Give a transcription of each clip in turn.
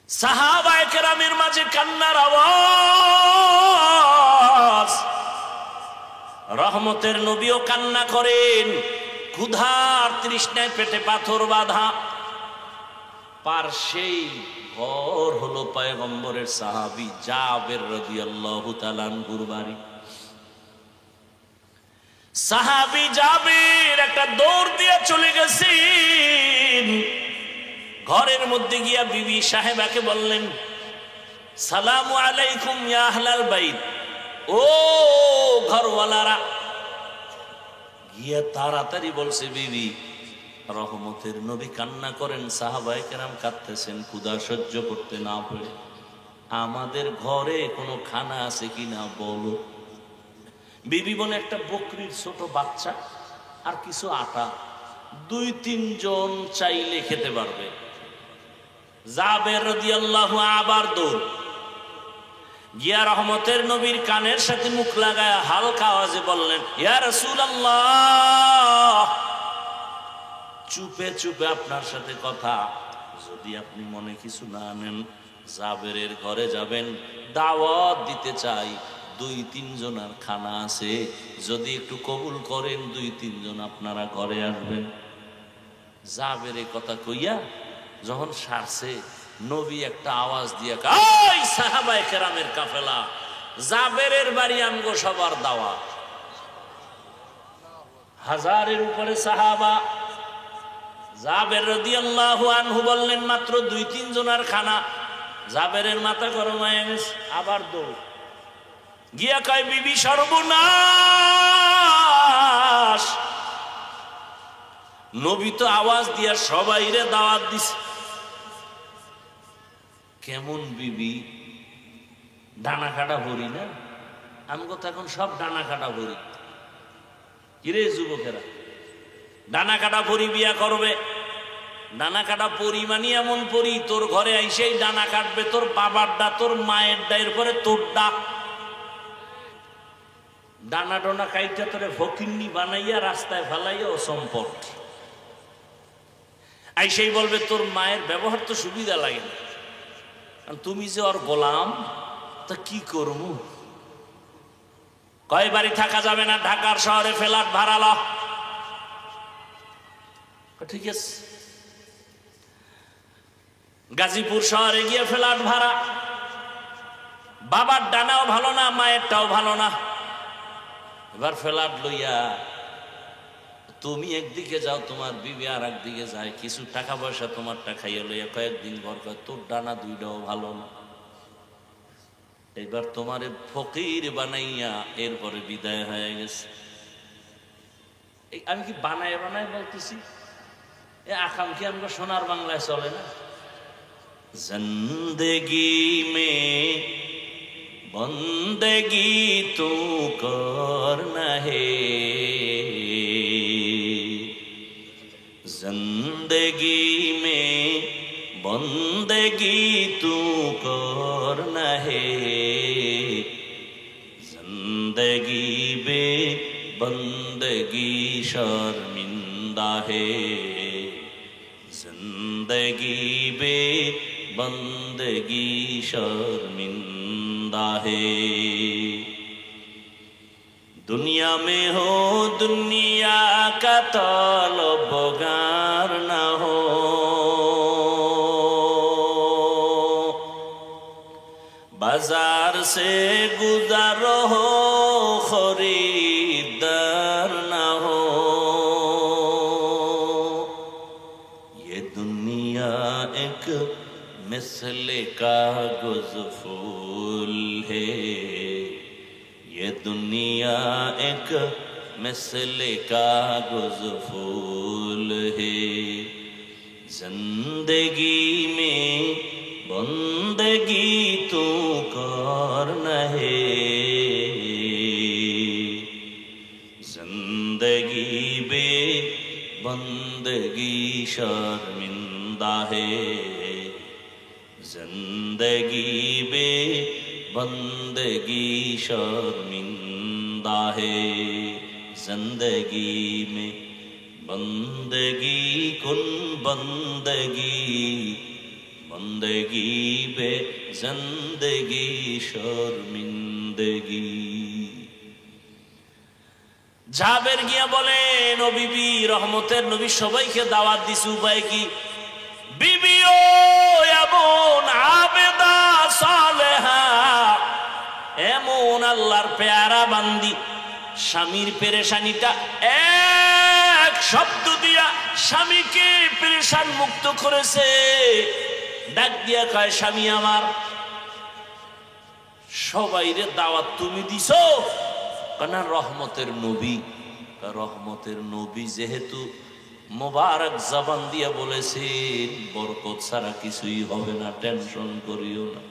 সাহাবায়ে কেরামের মাঝে কান্নার আওয়াজ। রহমতের নবীও কান্না করেন, ক্ষুধার তৃষ্ণায় পেটে পাথর বাঁধা। পার্শ্বেই ঘর হলো পয়গম্বরের সাহাবী জাবের রাদিয়াল্লাহু তাআলা আনহুর বাড়ি। সাহাবী জাবের একটা দৌড় দিয়ে চলে গেছেন। ঘরের মধ্যে গিয়া বিবি সাহেবাকে বললেন, সালামু আলাইকুম ইয়া আহলাল বাইত। ও ঘরওয়ালারা। গিয়া তাড়াতাড়ি বলছে, বিবি রহমতের নবী কান্না করেন, সাহাবায়ে কেরাম কাঁদতেছেন ক্ষুধা সহ্য করতে না পারে, আমাদের ঘরে কোনো খানা আছে কিনা বলো। বিবি বলে, একটা বকরির ছোট বাচ্চা আর কিছু আটা, 2-3 জন চাইলে খেতে পারবে। জাবের রাদিয়াল্লাহু আবার দৌড় গিয়া রহমতের নবীর কানের সাথে মুখ লাগায় হালকা আওয়াজে বললেন, ইয়া রাসূলুল্লাহ, চুপে চুপে আপনার সাথে কথা, যদি আপনি মনে কিছু না নেন, জাবেরের ঘরে যাবেন, দাওয়াত দিতে চাই, 2-3 জনের খানা আছে, যদি একটু কবুল করেন 2-3 জন আপনারা ঘরে আসবেন। জাবের এই কথা কইয়া যখন সারছে, নবী একটা আওয়াজ দিয়ে, ওই সাহাবায়ে কেরামের কাফেলা, জাবেরের বাড়ি আমগো সবার দাওয়াত। হাজারের উপরে সাহাবা। জাবের রাদিয়াল্লাহু আনহু বললেন, মাত্র 2-3 জনের খানা। জাবেরের মাথা গরম হয়ে গেছে, আবার দৌড় গিয়া কয়, বিবি সর্বনাশ, নবী তো আওয়াজ দিয়া সবাইরে দাওয়াত দিছে। কেমন বিবি, ডানা কাটা ভরি না? আমগো তো এখন সব ডানা কাটা ভরি। কিরে যুবকেরা, ডানা কাটা পরি বিয়া করবে? ডানা কাটা পরি মানে এমন পরি, তোর ঘরে আইসেই ডানা কাটবে, তোর বাবারটা, তোর মায়েরটা, এরপরে তোরটা। ডানা ডোনা কাইটা তোরে ফকিন্নি বানাইয়া রাস্তায় ফেলাইয়া ও সম্পদ। আইসেই বলবে, তোর মায়ের ব্যবহার তো সুবিধা লাগে না, তুমি যে ওর গোলাম, তা কি করবো? কয় বাড়ি থাকা যাবে না, ঢাকার শহরে ফ্ল্যাট ভাড়া ল। ঠিক আছে, গাজীপুর শহরে গিয়ে ফ্ল্যাট ভাড়া। বাবার ডানাও ভালো না, মায়েরটাও ভালো না। এবার ফ্ল্যাট লইয়া তুমি একদিকে যাও, তোমার বিবি আর একদিকে যায়, কিছু টাকা পয়সা তোমারটা খাইয়া লইয়া কয়েকদিন পর কয়, তোর ডানা 2টাও ভালো না। এবার তোমারে ফকির বানাইয়া এরপরে বিদায় হয়ে গেছে। আমি কি বানায় বানায় বলতেছি? এ আকাম কি আমরা সোনার বাংলায় চলে না? জিন্দেগি মে বন্দেগি তু করনা হে, জিন্দেগি মে বন্দেগি তু করনা হে, জিন্দেগি বে বন্দেগি শর্মিন্দা হে, जिंदगी बे बंदगी शर्मिंदा है। दुनिया में हो दुनिया का तलबगार न हो, बाजार से गुजरो हो खरीदार न हो, एक मिसले कागज फूल है, ये दुनिया एक मिसले कागज फूल है, जिंदगी में बंदगी तू करना है, जिंदगी बे बंदगी शर्मिंदा है, जिंदगी बे बंदगी शर्मिंदा है, जिंदगी में बंदगी कुन बंदगी বন্দেগি বে জিন্দেগি শর্মিন্দগি। জাবের গিয়া বলেন, ও বিবি, রহমতের নবী সবাইকে দাওয়াত দিছে, উপায় কি? বিবি ও এমন আবেদা সালেহা, এমন আল্লাহর পেয়ারা বান্দি, স্বামীর পেরেশানিটা এক শব্দ দিয়া স্বামীকে পেরেশান মুক্ত করেছে। ডাক দিয়া কয়, স্বামী আমার, সবাইরে দাওয়াত তুমি দিছো কেন? রহমতের নবী। রহমতের নবী যেহেতু মোবারক জবান দিয়া বলেছেন, বরকত ছাড়া কিছুই হবে না, টেনশন করিও না।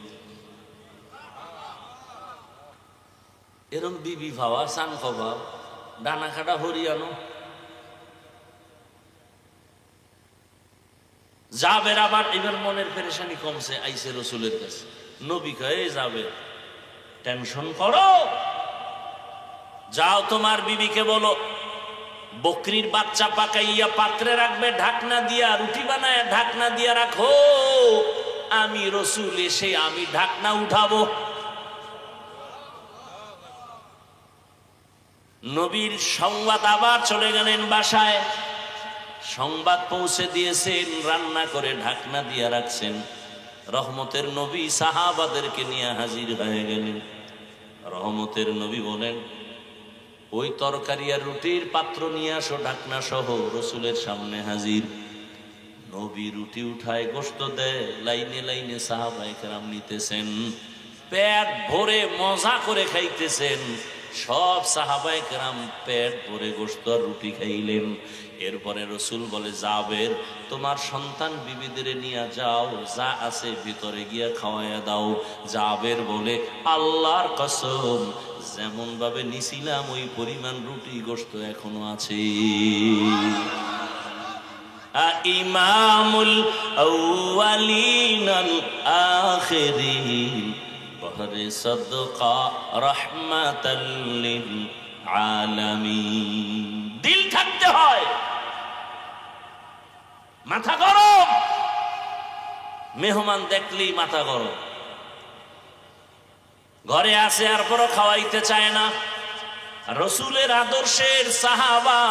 এরম বিবি ভাবা, সান খাবা, ডানা খাটা হরিয়ানো। জাবের আবার এবার মনের পেরেশানি কমছে, আইসে রসুলের কাছে। নবী কয়ে, যাবে টেনশন করো, যাও তোমার বিবিকে বলো বকরির বাচ্চা পাকাইয়া পাত্রে রাখবে, ঢাকনা দিয়া, রুটি বানায় ঢাকনা দিয়া রাখো, আমি রসুল এসে আমি ঢাকনা উঠাবো। নবীর সংবাদ আবার চলে গেলেন বাসায়, সংবাদ পৌঁছে দিয়েছেন, রান্না করে ঢাকনা দিয়া রাখছেন। রহমতের নবী সাহাবাদেরকে নিয়ে হাজির হয়ে গেলেন। রহমতের নবী বলেন, ওই তরকারি আর রুটির পাত্র নিয়ে আসো ঢাকনা সহ। রসুলের সামনে হাজির। নবী রুটি উঠায়, গোশত দেয়, লাইনে লাইনে সাহাবায়ে কেরাম নিতেছেন, পেট ভরে মজা করে খাইতেছেন। সব সাহাবায়ে কেরাম পেট ভরে গোশত আর রুটি খাইলেন। এরপরে রসুল বলে, জাবের, তোমার সন্তান বিবিদের নিয়ে যাও, যা আছে ভিতরে গিয়া খাওয়াইয়া দাও। জাবের বলে, আল্লাহর কসম, যেমন ভাবে নিছিলাম ওই পরিমাণ রুটি গোশত এখনো আছে। ইমামুল আউয়ালিন আল আখিরিন বহরে সাদকা রাহমাতাল লিল আলামিন। দিল থাকতে হয়, মাথা গরম, মেহমান দেখলেই মাথা গরম, ঘরে আসে আর পরও খাওয়াইতে চায় না। রসুলের আদর্শের সাহাবা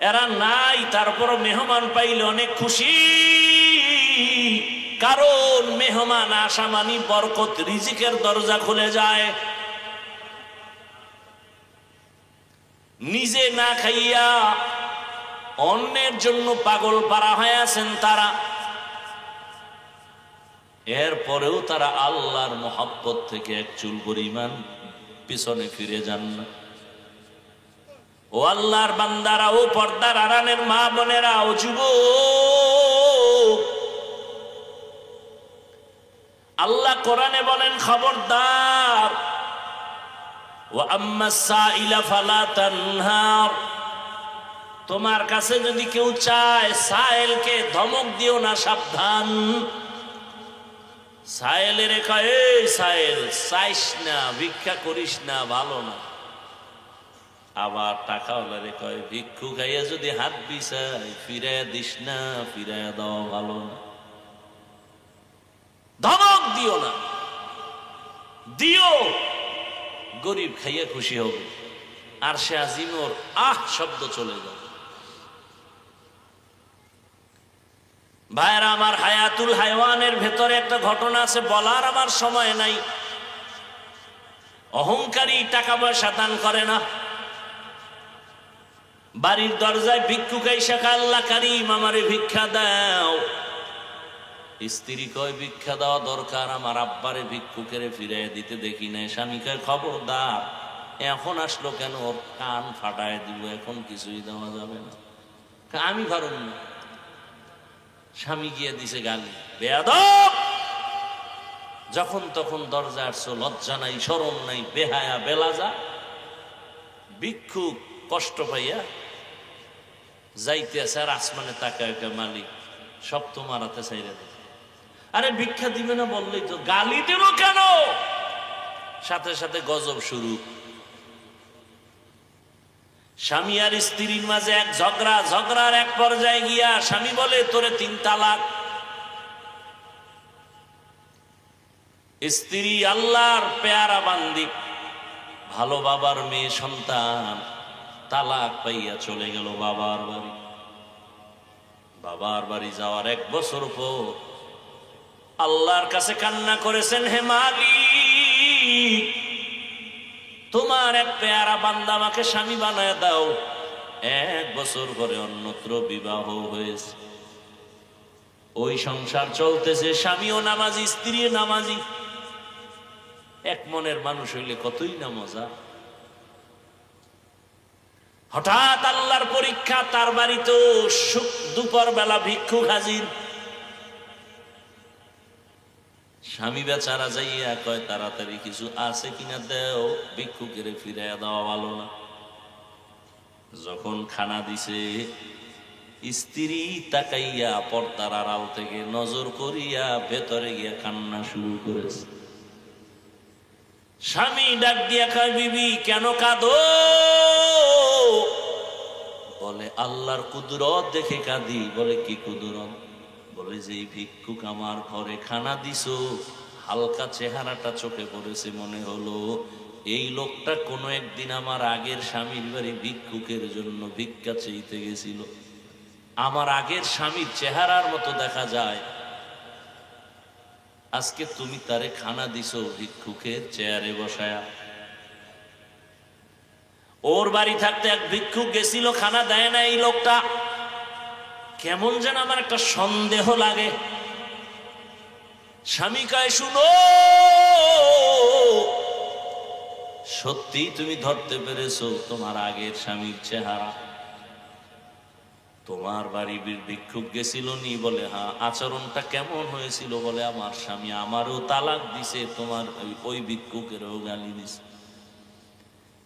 এরা নাই, তারপর মেহমান পাইলে অনেক খুশি, কারণ মেহমান আসা মানি বরকত, রিজিকের দরজা খুলে যায়। নিজে না খাইয়া অন্যের জন্য পাগল পারা হয়ে আছেন তারা, এরপরেও তারা আল্লাহর মহব্বত থেকে এক চুল পরিমাণ পিছনে ফিরে যান না। ও আল্লাহর বান্দারা, ও পর্দার আড়ালের মা বোনেরা, ও যুবক, আল্লাহ কোরআনে বলেন, খবরদার, ওয়া আম্মাস সাইলা ফালা তানহার, তোমার কাছে যদি কেউ চায়, সাইলকে ধমক দিও না, সাবধান। সাইলের কয়, এই সাইল, চাইস না, ভিক্ষা করিস না, ভালো না। আবার টাকা হলে কয়, ভিক্ষু খাইয়া যদি হাত বিছাই, ফিরাইয়া দিস না, ফিরাইয়া দেওয়া ভালো না। ধমক দিও না, দিও, গরিব খাইয়া খুশি হবে, আর সে আজিমর আহ শব্দ চলে যাবে। ভাইরা আমার, হায়াতুল হায়ওয়ানের ভেতরে একটা ঘটনা আছে, বলার আমার সময় নাই। অহংকারী টাকা পয়সা দান করে না, বাড়ির দরজায় ভিক্ষুক আইসা কয়, আল্লাহ কারীম, আমারে ভিক্ষা দাও। স্ত্রী কয়, ভিক্ষা দেওয়া দরকার, আমার আব্বারে ভিক্ষুকের ফিরাইয়া দিতে দেখি নাই। স্বামী কয়, খবরদার, এখন আসলো কেন, ওর কান ফাটায় দিব, এখন কিছুই দেওয়া যাবে না। আমি পারুম না। স্বামী গিয়ে দিছে গালি, বেয়াদব, যখন তখন দরজা আসছো, লজ্জা নাই, শরম নাই, বেহায়া বেলাজা। ভিক্ষুক কষ্ট পাইয়া যাইতে আছে, আর আসমানে তাকায়, মালিক সব তোমার হাতে চাইরে দেয়। আরে ভিক্ষা দিবে না বললেই তো, গালি দেব কেন? সাথে সাথে গজব শুরু। স্বামী আর স্ত্রীর মাঝে এক ঝগড়া, ঝগড়ার এক পর্যায়ে গিয়া স্বামী বলে, তোরে 3 তালাক। স্ত্রী আল্লাহর পেয়ারা বান্দি, ভালো বাবার মেয়ে সন্তান, তালাক পাইয়া চলে গেল বাবার বাড়ি। বাবার বাড়ি যাওয়ার 1 বছর পর আল্লাহর কাছে কান্না করেছেন, হে মালিক, তোমার এক পেয়ারা বান্দা আমাকে স্বামী বানায় দাও। 1 বছর পরে অন্যত্র বিবাহ হয়েছে, ওই সংসার চলতেছে, স্বামীও নামাজি, স্ত্রীও নামাজি। এক মনের মানুষ হইলে কতই না মজা। হঠাৎ আল্লাহর পরীক্ষা, তার বাড়িতে দুপুর বেলা ভিক্ষুক হাজির। স্বামী বেচারা যাইয়া কয়, তাড়াতাড়ি কিছু আছে কিনা দেও, ভিক্ষুকের ফিরাইয়া দেওয়া ভালো না। যখন খানা দিছে, স্ত্রী তাকাইয়া পর্দার আড়াল থেকে নজর করিয়া ভেতরে গিয়া কান্না শুরু করেছে। স্বামী ডাক দিয়া কয়, বিবি কেন কাঁদো? বলে আল্লাহর কুদরত দেখে কাঁদি। বলে কি কুদরত? বলে যে ভিক্ষুক আমার ঘরে খানা দিছো, হালকা চেহারাটা চোখে পড়েছে, মনে হলো এই লোকটা কোনো একদিন আমার আগের স্বামীর বাড়ি ভিক্ষুকের জন্য ভিক্ষা চাইতে গেছিল। আমার আগের স্বামীর চেহারার মতো দেখা যায়। আজকে তুমি তারে খানা দিছো ভিক্ষুকের চেয়ারে বসায়া। ওর বাড়ি থাকতে এক ভিক্ষুক গেছিল, খানা দেয় না এই লোকটা। কেমন যেন আমার একটা সন্দেহ লাগে। স্বামী কয়, শুনো, সত্যি তুমি ধরতে পেরেছো তোমার আগের স্বামীর চেহারা? তোমার বাড়ি ভিক্ষুক গেছিল নি? বলে হ্যাঁ। আচরণটা কেমন হয়েছিল? বলে আমার স্বামী আমারও তালাক দিছে, তোমার ওই ভিক্ষুকেরও গালি দিছে।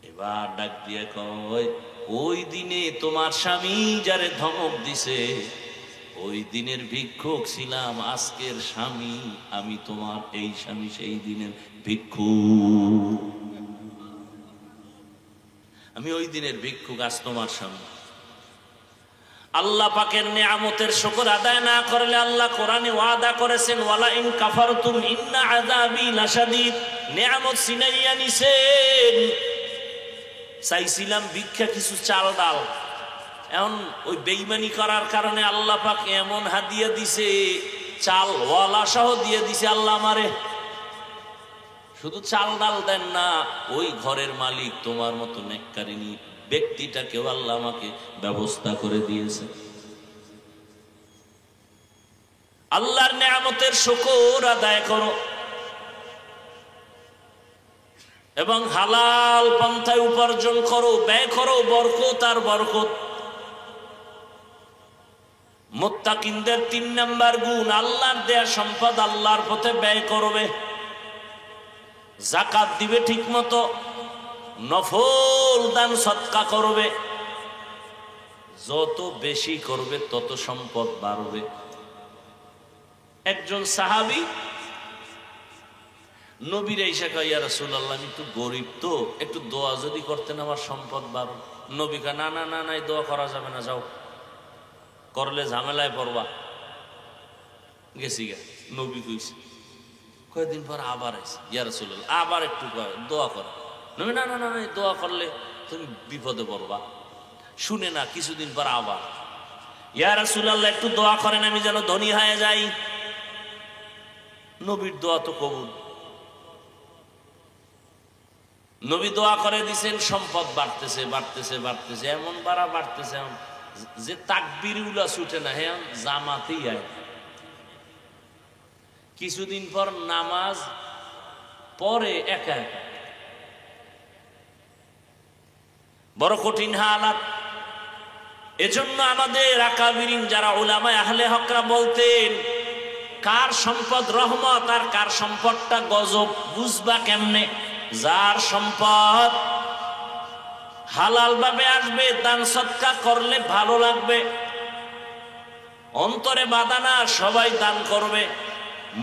এবার ডাক দিয়ে কয়, ওই দিনে তোমার স্বামী যারে ধমক দিছে, ওই দিনের ভিক্ষুক ছিলাম, আজকের স্বামী আমি, তোমার এই স্বামী সেই দিনের ভিক্ষুক। আমি ওই দিনের ভিক্ষুক, আজ তোমার স্বামী। আল্লাহ পাকের নিয়ামতের শুকর আদায় না করলে আল্লাহ কোরআনে ওয়াদা করেছেন, ওয়ালা ইন কাফারতুম ইন্না আযাবি লাশাদীদ। নিয়ামত ছিনাইয়া নিছেন। চাইছিলাম ভিক্ষা কিছু চাল ডাল, এখন ওই বেঈমানি করার কারণে আল্লাহ পাক এমন হাদিয়া দিছে, চাল ওয়ালা সহ দিয়ে দিছে আল্লাহ আমারে। শুধু চাল ডাল দেন না, ওই ঘরের মালিক তোমার মতো নেককারিনী ব্যক্তিটাকেও আল্লাহ আমাকে ব্যবস্থা করে দিয়েছে। আল্লাহর নিয়ামতের শুকর আদায় করো এবং হালাল পন্থায় উপার্জন করো, ব্যয় করো, বরকত আর বরকত। মুত্তাকিনদের 3 নাম্বার গুণ, আল্লাহর দেয়া সম্পদ আল্লাহর পথে ব্যয় করবে, যাকাত দিবে ঠিক মতো, নফল দান সদকা করবে। যত বেশি করবে তত সম্পদ বাড়বে। একজন সাহাবী নবীর এসে কয়, ইয়া রাসূলুল্লাহ, আমি একটু গরিব তো, একটু দোয়া যদি করতেন আমার সম্পদ বাড়ো। নবী কয়, না না না না, দোয়া করা যাবে না, যাও, করলে ঝামেলায় পড়বা। গেছি গে। নবী কইছে, কয়েকদিন পর আবার আইছে, ইয়া রাসূলুল্লাহ আবার একটু দোয়া কর। নবী, না না না, দোয়া করলে তুমি বিপদে পড়বা। শুনে না, কিছুদিন পর আবার, ইয়া রাসূলুল্লাহ একটু দোয়া করেন, আমি যেন ধনী হয়ে যাই। নবীর দোয়া তো কবুল। নবী দোয়া করে দিছেন, সম্পদ বাড়তেছে বাড়তেছে বাড়তেছে, এমন বাড়তেছে যে তাকবীর উলা ছুটে না, হ্যাঁ জামাতেই আয়। কিছুদিন পর নামাজ পরে একা একা, বড় কঠিন হালাত। এজন্য আমাদের আকাবিরিন যারা উলামায়ে আহলে হকরা বলতেন, কার সম্পদ রহমত আর কার সম্পদটা গজব বুঝবা কেমনে? যার সম্পদ হালাল ভাবে আসবে, দান সদকা করলে ভালো লাগবে, অন্তরে বাধা না, সবাই দান করবে।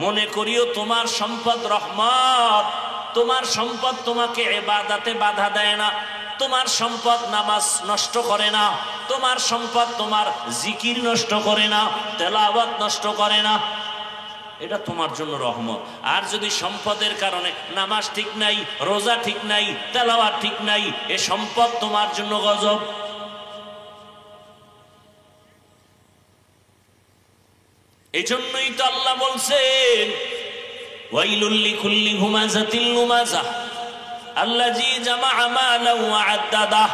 মনে করিও তোমার সম্পদ রহমত, তোমার সম্পদ তোমাকে ইবাদতে বাধা দেয় না, তোমার সম্পদ নামাজ নষ্ট করে না, তোমার সম্পদ তোমার জিকির নষ্ট করে না, তেলাওয়াত নষ্ট করে না। এটা তোমার জন্য রহমত। আর যদি সম্পদের কারণে নামাজ ঠিক নাই, রোজা ঠিক নাই, তেলাওয়াত ঠিক নাই, এ সম্পদ তোমার জন্য গজব। এই জন্যই তো আল্লাহ বলছেন ওয়াইলুল লিকুল্লি হুমাযাতিল লুমাযা আল্লাযী জামাআ মালান ওয়া আদ্দাদা।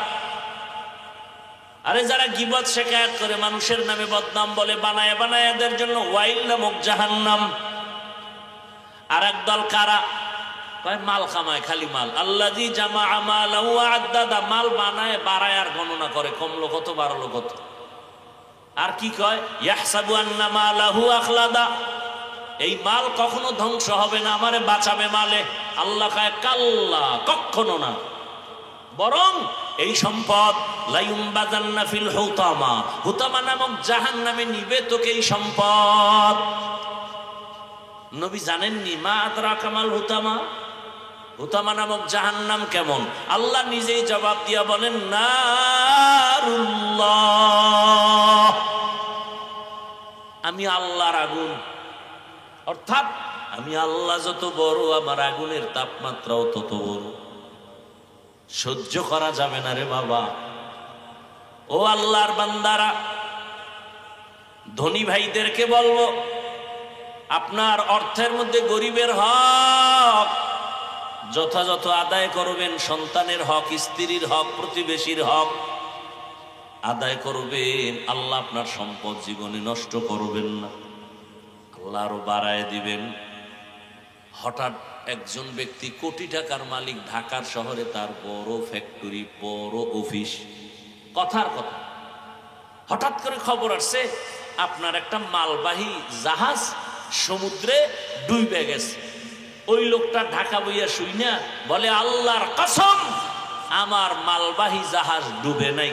আরে যারা গীবত শিকায়ত করে, মানুষের নামে বদনাম বলে, বানায় বানায়, এদের জন্য ওয়াইল নামক জাহান্নাম। আর একদল কারা কয় মাল কামায়, খালি মাল। আল্লাযী জামাআ মালান ওয়া আদ্দাদা, মাল বানায়, বাড়ায় আর গণনা করে, কমলো কত বাড়লো কত। আর কি কয় ইয়াহসাবু আন্না মালাহু আখলাদা, এই মাল কখনো ধ্বংস হবে না, আমারে বাঁচাবে মালে। আল্লাহ কয় কাল্লা, কখনো না, বরং এই সম্পদ লায়ুমবাযান্না ফিল হুতামা, হুতামা নামক জাহান্নামে নিবে তোকে এই সম্পদ। নবী জানেননি মা আদরাকা মাল হুতামা, হুতামা নামক জাহান্নাম কেমন? আল্লাহ নিজেই জবাব দিয়া বলেন নারুল্লাহ, আমি আল্লাহর আগুন। অর্থাৎ আমি আল্লাহ যত বড়, আমার আগুনের তাপমাত্রাও তত বড়, সহ্য করা যাবে না রে বাবা। ও আল্লাহর বান্দারা, ধনী ভাইদেরকে বলবো, আপনার অর্থের মধ্যে গরিবের হক যথাযথ আদায় করবেন। সন্তানের হক, স্ত্রীর হক, প্রতিবেশীর হক আদায় করবেন। আল্লাহ আপনার সম্পদ জীবনে নষ্ট করবেন না, আল্লাহ আরো বাড়ায় দিবেন। হঠাৎ একজন ব্যক্তি কোটি টাকার মালিক, ঢাকার শহরে তার বড় ফ্যাক্টরি, বড় অফিস, কথার কথা, হঠাৎ করে খবর আসছে আপনার একটা মালবাহী জাহাজ সমুদ্রে ডুবে গেছে। ওই লোকটা ঢাকা বইয়া শুই না বলে আল্লাহর কসম আমার মালবাহী জাহাজ ডুবে নাই।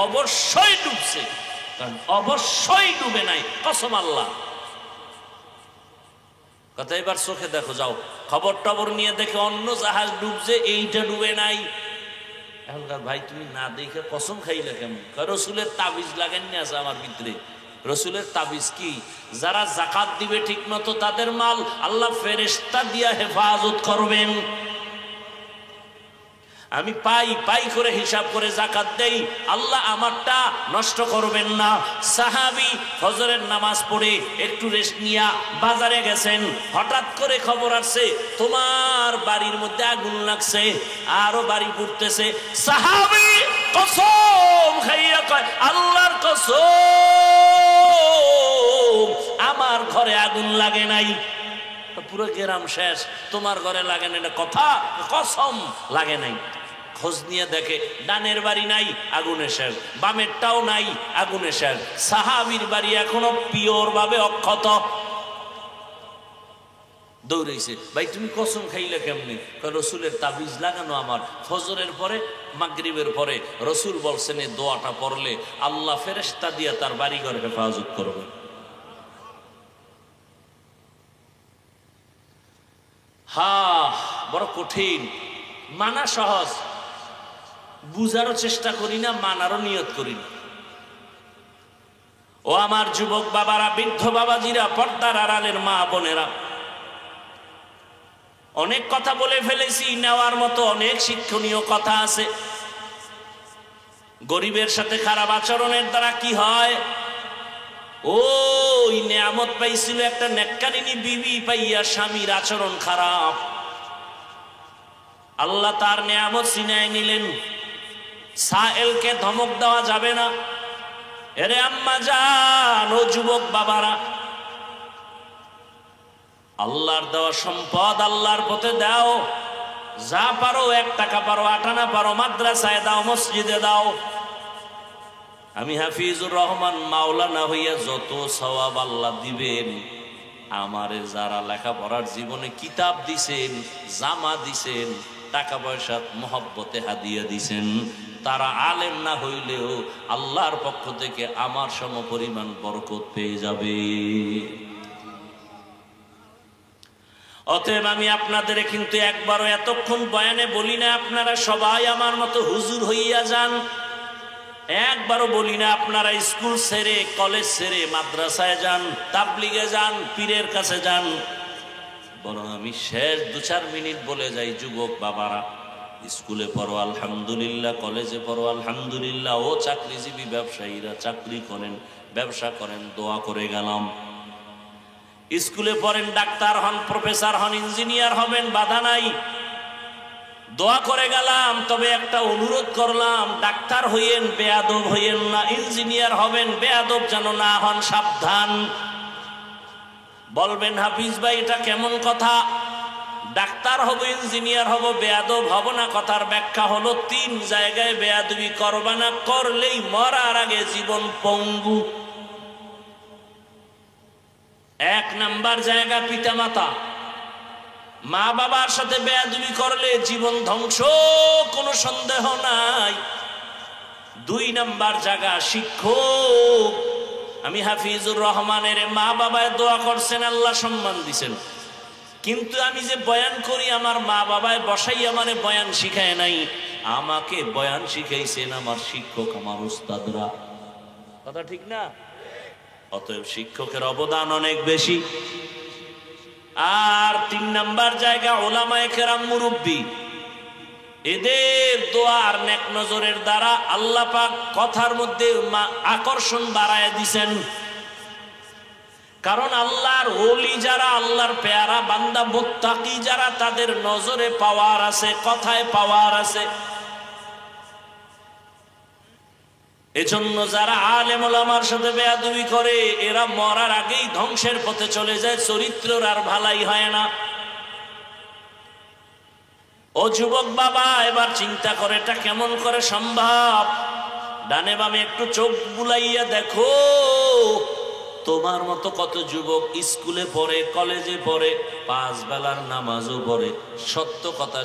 অবশ্যই ডুবছে, অবশ্যই ডুবে নাই, কসম আল্লাহ। কথা এবার চোখে দেখো, যাও খবর টবর নিয়ে দেখে অন্য জাহাজ ডুবছে, এইটা ডুবে নাই। এখনকার ভাই তুমি না দেখে কসম খাইলে কেমন? রসুলের তাবিজ লাগেননি আছে আমার ভিতরে। রসুলের তাবিজ কি? যারা যাকাত দিবে ঠিক মতো তাদের মাল আল্লাহ ফেরেশতা দিয়া হেফাজত করবেন। আমি পাই পাই করে হিসাব করে যাকাত দেই, আল্লাহ আমারটা নষ্ট করবেন না। সাহাবী ফজরের নামাজ পড়ে একটু রেস্ট নিয়া বাজারে গেছেন, হঠাৎ করে খবর আসছে তোমার বাড়ির মধ্যে আগুন লাগছে, আরো বাড়ি পুড়তেছে। সাহাবী কসম খাইয়া কয় আল্লাহর কসম আমার ঘরে আগুন লাগে নাই। পুরো গ্রাম শেষ, তোমার ঘরে লাগে না, কথা কসম লাগে নাই। খোঁজ নিয়ে দেখে ডানের বাড়ি নাই, আগুনে শেষ, বামেরটাও নাই, আগুনে শেষ। সাহাবীর বাড়ি এখনো পিওর ভাবে অক্ষত। দৌড়াইছে, ভাই তুমি কসম খাইলে কেমনি? রসুলের তাবিজ লাগানো আমার। ফজরের পরে মাগরিবের পরে রসুল বলছেন এই দোয়াটা পড়লে আল্লাহ ফেরেশতা দিয়া তার বাড়িঘর হেফাজত করবে। বড় কঠিন, মানা সহজ, বুঝারও চেষ্টা করি না, মানারও নিয়ত করি না। ও আমার যুবক বাবারা, বৃদ্ধ বাবাজিরা, পর্দার আড়ালের মা বোনেরা, অনেক কথা বলে ফেলেছি, নেওয়ার মতো অনেক শিক্ষণীয় কথা আছে। গরিবের সাথে খারাপ আচরণের দ্বারা কি হয়? ওই নেয়ামত পাইছিল একটা নেককারিনী বিবি, পাইয়া স্বামীর আচরণ খারাপ, আল্লাহ তার নেয়ামত ছিনায় নিলেন। সায়েলকে ধমক দেওয়া যাবে না। এরে আম্মা জান, ও যুবক বাবারা, আল্লাহর দেওয়া সম্পদ আল্লাহর পথে দাও। যা পারো, 1 টাকা পারো, 8 আনা পারো, মাদ্রাসায় দাও, মসজিদে দাও। আমি হাফিজুর রহমান মাওলানা হইয়া যত সওয়াব আল্লাহ দিবেন, আমারে যারা লেখাপড়ার জীবনে কিতাব দিছেন, জামা দিছেন, টাকা পয়সা মহব্বতে হাদিয়া দিছেন, তারা আলেম না হইলেও আল্লাহর পক্ষ থেকে আমার সমপরিমাণ বরকত পেয়ে যাবে। অতএব আমি আপনাদের কিন্তু একবারও এতক্ষণ বয়ানে বলি না আপনারা সবাই আমার মতো হুজুর হইয়া যান। একবারও বলি না আপনারা স্কুল ছেড়ে, কলেজ ছেড়ে মাদ্রাসায় যান, তাবলিগে যান, পীরের কাছে যান। বরং আমি শেষ 2-4 মিনিট বলে যাই, যুবক বাবারা, স্কুলে পড়ো আলহামদুলিল্লাহ, কলেজে পড়ো আলহামদুলিল্লাহ, ও চাকরিজীবী ব্যবসায়ীরা চাকরি করেন, ব্যবসা করেন, দোয়া করে গেলাম। স্কুলে পড়েন, ডাক্তার হন, প্রফেসর হন, ইঞ্জিনিয়ার হবেন, বাধা নাই, দোয়া করে গেলাম। তবে একটা অনুরোধ করলাম, ডাক্তার হইয়েন, বেয়াদব হইয়েন না, ইঞ্জিনিয়ার হবেন, বেয়াদব যেন না হন, সাবধান। বলবেন হাফিজ ভাই এটা কেমন কথা? ডাক্তার হব, ইঞ্জিনিয়ার হব, বেয়াদব হব না। কথার ব্যাখ্যা হলো 3 জায়গায় বেয়াদবি করবা না, করলেই মরার আগে জীবন পঙ্গু। 1 নাম্বার জায়গা পিতামাতা, মা বাবার সাথে বেয়াদবি করলে জীবন ধ্বংস, কোনো সন্দেহ নাই। 2 নাম্বার জায়গা শিক্ষক। আমি হাফিজুর রহমানের মা বাবায় দোয়া করছেন, আল্লাহ সম্মান দিছেন, কিন্তু আমি যে বয়ান করি আমার মা বাবায় বসাই আমারে বয়ান শিখায় নাই, আমাকে বয়ান শিখাইছেন আমার শিক্ষক, আমার উস্তাদরা। কথা ঠিক না? অতএব শিক্ষকের অবদান অনেক বেশি। আর 3 নাম্বার জায়গা ওলামায়ে কেরাম, মুরব্বী, এদের দোয়া আর নেক নজরের দ্বারা আল্লাহ পাক কথার মধ্যে আকর্ষণ বাড়ায় দিছেন। কারণ আল্লাহর ওলি যারা, আল্লাহর পেয়ারা বান্দা মুত্তাকি যারা, তাদের নজরে পাওয়ার আছে, কথায় পাওয়ার আছে। এজন্য যারা আলেম ওলামার সাথে বেয়াদবি করে, এরা মরার আগেই ধ্বংসের পথে চলে যায়, চরিত্রের আর ভালাই হয় না। ও যুবক বাবা, এবার চিন্তা করে এটা কেমন করে সম্ভব? ডানে বামে একটু চোখ বুলাইয়া দেখো, তোমার মতো কত যুবক স্কুলে পড়ে, কলেজে পড়ে, 5 বেলার নামাজও পড়ে, সত্য কথা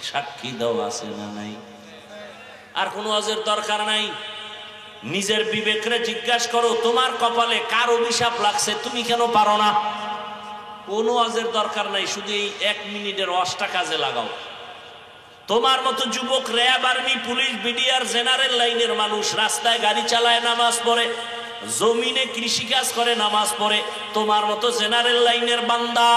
সাক্ষী দেওয়া আছে না নাই? আর কোনো ওয়াজের দরকার নাই। নিজের বিবেকরে জিজ্ঞাসা করো, তোমার কপালে কার অভিশাপ লাগছে, তুমি কেন পারো না? কোনো ওয়াজের দরকার নাই, শুধু এই 1 মিনিটের ওয়াজটা কাজে লাগাও। তোমার মতো যুবক RAB, army, police, BDR, general লাইনের মানুষ রাস্তায় গাড়ি চালায়, নামাজ পড়ে, জমিনে কৃষিকাজ করে, নামাজ পড়ে। তোমার মতো জেনারেল লাইনের বান্দা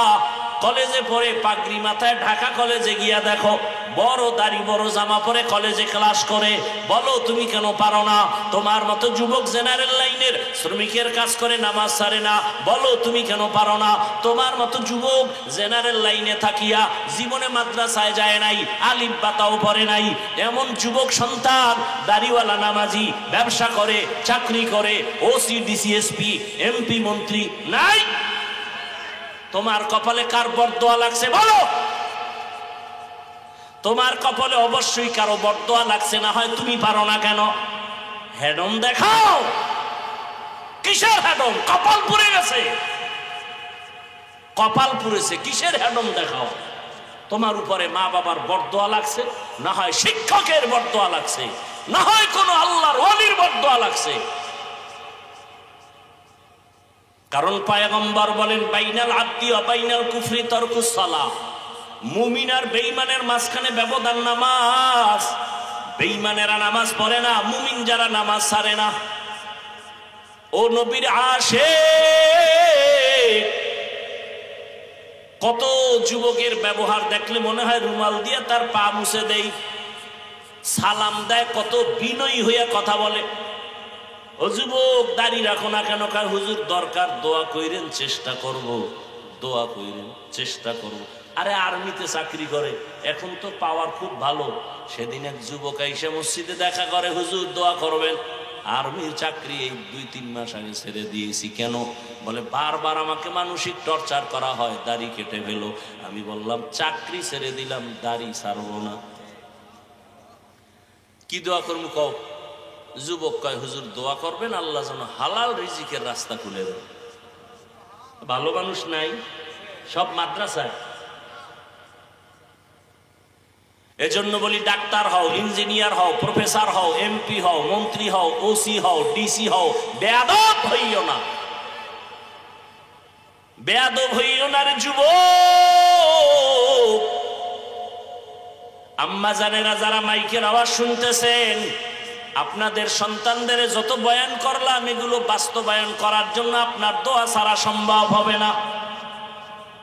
কলেজে পড়ে, পাগড়ি মাথায়, ঢাকা কলেজে গিয়া দেখো, বড় দাড়ি বড় জামা পরে কলেজে ক্লাস করে। বলো তুমি কেন পারো না? তোমার মতো যুবক জেনারেল লাইনের শ্রমিকের কাজ করে, নামাজ ছাড়ে না। বলো তুমি কেন পারো না? তোমার মতো যুবক জেনারেল লাইনে থাকিয়া জীবনে মাদ্রাসায় যায় নাই, আলিফ বাতাও পড়ে নাই, এমন যুবক সন্তান দাড়িওয়ালা, নামাজি, ব্যবসা করে, চাকরি করে, ওসি, ডিসিএসপি, এমপি, মন্ত্রী নাই। তোমার কপালে কার বরদোয়া লাগছে বলো? তোমার কপালে অবশ্যই কারো বরদোয়া লাগছে, না হয় তুমি পারো না কেন? হেডম দেখাও। কিসের হেডম? কপাল পুড়ে গেছে, কপাল পুড়েছে, কিসের হেডম দেখাও? তোমার উপরে মা বাবার বরদোয়া লাগছে, না হয় শিক্ষকের বরদোয়া লাগছে, না হয় কোনো আল্লাহর ওলির বরদোয়া লাগছে। কারণ পয়গম্বর বলেন, বাইনাল আব্দি ওয়া বাইনাল কুফরি তারকুস সালাহ। মুমিন আর বেঈমানের মাঝখানে ব্যবধান নামাজ। বেঈমানেরা নামাজ পড়ে না, মুমিন যারা নামাজ ছাড়ে না। ও নবীর আশিক, কত যুবকের ব্যবহার দেখলে মনে হয় রুমাল দিয়ে তার পা মুছে দেই, সালাম দেয়, কত বিনয়ী হইয়া কথা বলে। ও যুবক, দাড়ি রাখো না কেন? কার হুজুর দরকার, দোয়া কইরেন, চেষ্টা করব, দোয়া কইরেন, চেষ্টা করব। আরে আর্মিতে চাকরি করে, এখন তো পাওয়ার খুব ভালো। সেদিন এক যুবক আইসা মসজিদে দেখা করে, হুজুর দোয়া করবেন। আর্মির চাকরি এই 2-3 মাস আগে ছেড়ে দিয়েছি। কেন? বলে বারবার আমাকে মানসিক টর্চার করা হয়, দাড়ি কেটে ফেলো। আমি বললাম চাকরি ছেড়ে দিলাম, দাড়ি ছাড়বো না। কি দোয়া করবো কও? যুবক কয়, হুজুর দোয়া করবেন আল্লাহ যেন হালাল রিজিকের রাস্তা খুলে দেয়। ভালো মানুষ নাই, সব মাদ্রাসায়। এজন্য বলি, ডাক্তার হও, ইঞ্জিনিয়ার হও, প্রফেসর হও, এমপি হও, মন্ত্রী হও, ওসি হও, ডিসি হও, বেয়াদব হইও না, বেয়াদব হইও না রে যুবক। আম্মা জানেরা যারা মাইকের আওয়াজ শুনতেছেন, আপনাদের সন্তানদের যত বয়ান করলাম এগুলো বাস্তবায়ন করার জন্য আপনার দোয়া ছাড়া সম্ভব হবে না।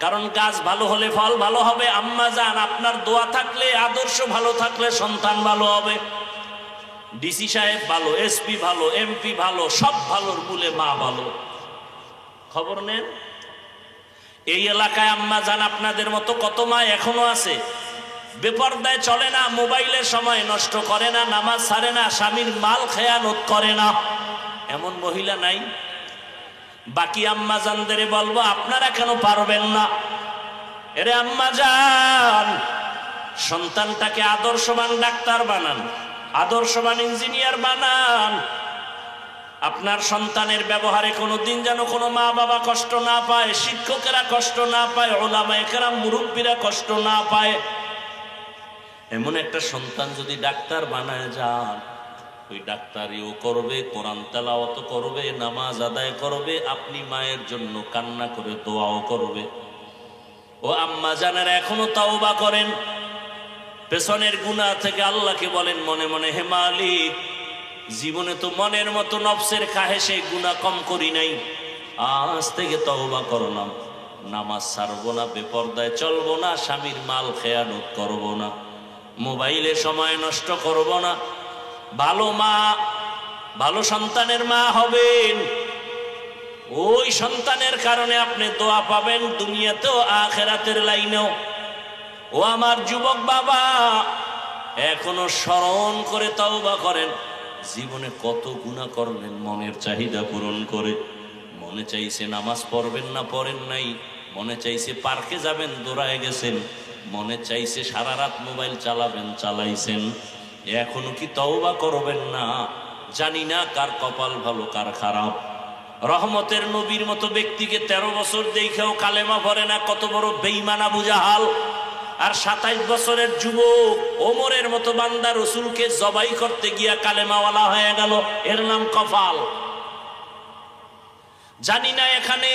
কারণ গাছ ভালো হলে ফল ভালো হবে। আম্মা জান, আপনার দোয়া থাকলে, আদর্শ ভালো থাকলে সন্তান ভালো হবে। ডিসি সাহেব ভালো, এসপি ভালো, এমপি ভালো, সব ভালোর মূলে মা ভালো। খবর নেন এই এলাকায় আম্মা জান আপনাদের মতো কত মা এখনো আছে, বেপরদায় চলে না, মোবাইলের সময় নষ্ট করে না, নামাজ ছাড়ে না, স্বামীর মাল খেয়ানত করে না, এমন মহিলা নাই? বাকি আম্মা জানদের বলবো আপনারা কেন পারবেন না? এরে আম্মা জান, সন্তানটাকে আদর্শবান ডাক্তার বানান, আদর্শবান ইঞ্জিনিয়ার বানান। আপনার সন্তানের ব্যবহারে কোনোদিন যেন কোনো মা বাবা কষ্ট না পায়, শিক্ষকেরা কষ্ট না পায়, ওলামায়ে কেরাম মুরব্বীরা কষ্ট না পায়। এমন একটা সন্তান যদি ডাক্তার বানায় যান, ওই ডাক্তারিও করবে, কোরআন তেলাওয়াত করবে, নামাজ আদায় করবে, আপনি মায়ের জন্য কান্না করে দোয়াও করবে। ও আম্মা জানেরা এখনো তাওবা করেন, পেছনের গুনাহ থেকে আল্লাহকে বলেন মনে মনে, হে মালিক, জীবনে তো মনের মতো নফসের খাহেশে গুনাহ কম করি নাই, আজ থেকে তওবা করলাম, নামাজ ছাড়বো না, বেপরদায় চলবো না, স্বামীর মাল খেয়ানত করবো না, মোবাইলে সময় নষ্ট করব না। ভালো মা, ভালো সন্তানের মা হবেন, ওই সন্তানের কারণে আপনি দোয়া পাবেন দুনিয়াতেও আখিরাতের লাইনেও। ও আমার যুবক বাবা, এখনো স্মরণ করে তওবা করেন, জীবনে কত গুনাহ করলেন মনের চাহিদা পূরণ করে। মনে চাইছে নামাজ পড়বেন না, পড়েন নাই। মনে চাইছে পার্কে যাবেন, দৌড়ায় গেছেন। মনে চাইছে সারা রাত মোবাইল চালাবেন, চালাইছেন। এখনো কি তওবা করবেন না? জানি না কার কপাল ভালো কার খারাপ। রহমতের নবীর মতো ব্যক্তিকে 13 বছর দেখেও কালেমা পড়ে না, কত বড় বেঈমান আবু জাহাল। আর 27 বছরের যুবক ওমরের মতো বান্দা রসুলকে জবাই করতে গিয়া কালেমাওয়ালা হয়ে গেল, এর নাম কপাল। জানি না এখানে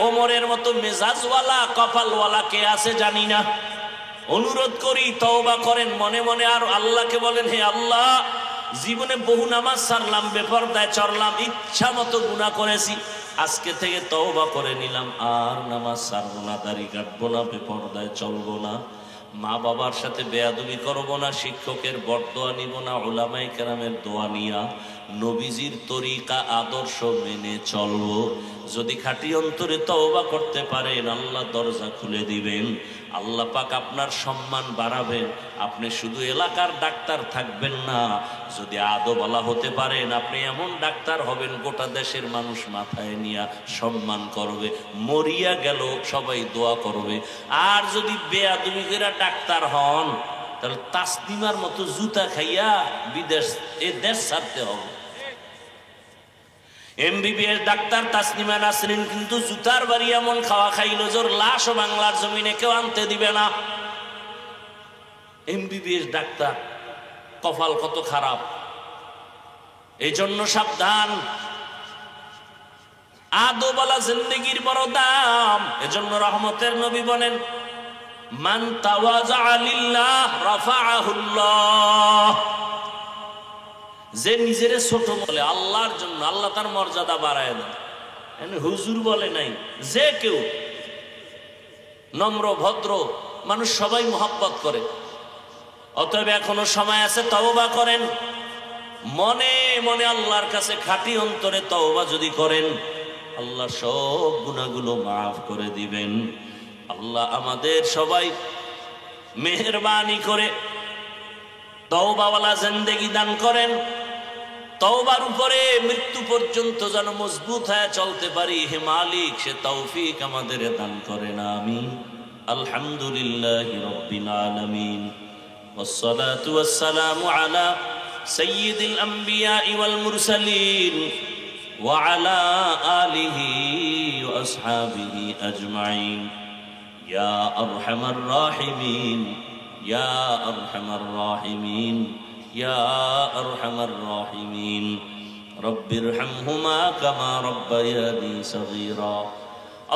ওমরের মতো মেজাজওয়ালা কপালওয়ালা কে আছে জানি না। অনুরোধ করি তওবা করেন মনে মনে, আর আল্লাহকে বলেন, হে আল্লাহ, জীবনে বহু নামাজ ছাড়লাম, বেপরদায় চললাম, ইচ্ছা মতো গুনাহ করেছি, আজকে থেকে তওবা করে নিলাম, আর নামাজ ছাড়বো না, দাড়ি কাটবো না, বেপরদায় চলবো না, মা বাবার সাথে বেয়াদবি করবো না, শিক্ষকের বরদোয়া নিব না, উলামায়ে কেরামের দোয়া নিয়া নবীজির তরিকা আদর্শ মেনে চলবো। যদি খাঁটি অন্তরে তওবা করতে পারেন, আল্লাহ দরজা খুলে দিবেন, আল্লাহ পাক আপনার সম্মান বাড়াবেন। আপনি শুধু এলাকার ডাক্তার থাকবেন না, যদি আদওয়ালা হতে পারেন, আপনি এমন ডাক্তার হবেন গোটা দেশের মানুষ মাথায় নিয়ে সম্মান করবে, মরিয়া গেল সবাই দোয়া করবে। আর যদি বেয়াদবি করে ডাক্তার হন, তাহলে তাসলিমার মতো জুতা খাইয়া বিদেশ এ দেশ ছাড়তে হবে। এমবিবিএস ডাক্তার তাসলিমা নাসরিন কিন্তু জুতার বাড়ি এমন খাওয়া খাইলো জোর লাশও বাংলার জমিনে কেউ আনতে দিবে না। এমবিবিএস ডাক্তার, কপাল কত খারাপ। এই জন্য সাবধান, আদওয়ালা জিন্দেগির বড় দাম। এজন্য রহমতের নবী বলেন, মান তাওয়াজা লিল্লাহ রাফাআহুল্লাহ। যে নিজেরে ছোট বলে আল্লাহর জন্য, আল্লাহ তার মর্যাদা বাড়ায় দেন। হুজুর বলে নাই, যে কেউ নম্র ভদ্র মানুষ সবাই মোহাব্বত করে। অতএব এখনো সময় আছে, তওবা করেন মনে মনে, আল্লাহর কাছে খাঁটি অন্তরে তওবা যদি করেন, আল্লাহ সব গুনাহগুলো মাফ করে দিবেন। আল্লাহ আমাদের সবাই মেহেরবানি করে তওবাওয়ালা জিন্দেগি দান করেন। তওবার উপরে মৃত্যু পর্যন্ত যেন মজবুত হয়ে চলতে পারি, হে মালিক সে তৌফিক আমাদের দান করেন, আমিন। আলহামদুলিল্লাহি রাব্বিল আলামিন, ওয়াসসালাতু ওয়াসসালামু আলা সাইয়্যিদিল আমবিয়া ওয়াল মুরসালিন ওয়া আলা আলিহি ওয়া আসহাবিহি আজমাইন। ইয়া আরহামার রাহিমিন, ইয়া আরহামার রাহিমিন, ইয়া আরহামার রাহিমিন। রব্বিরহামহুমা কামা রব্বায়ানি সগীরা।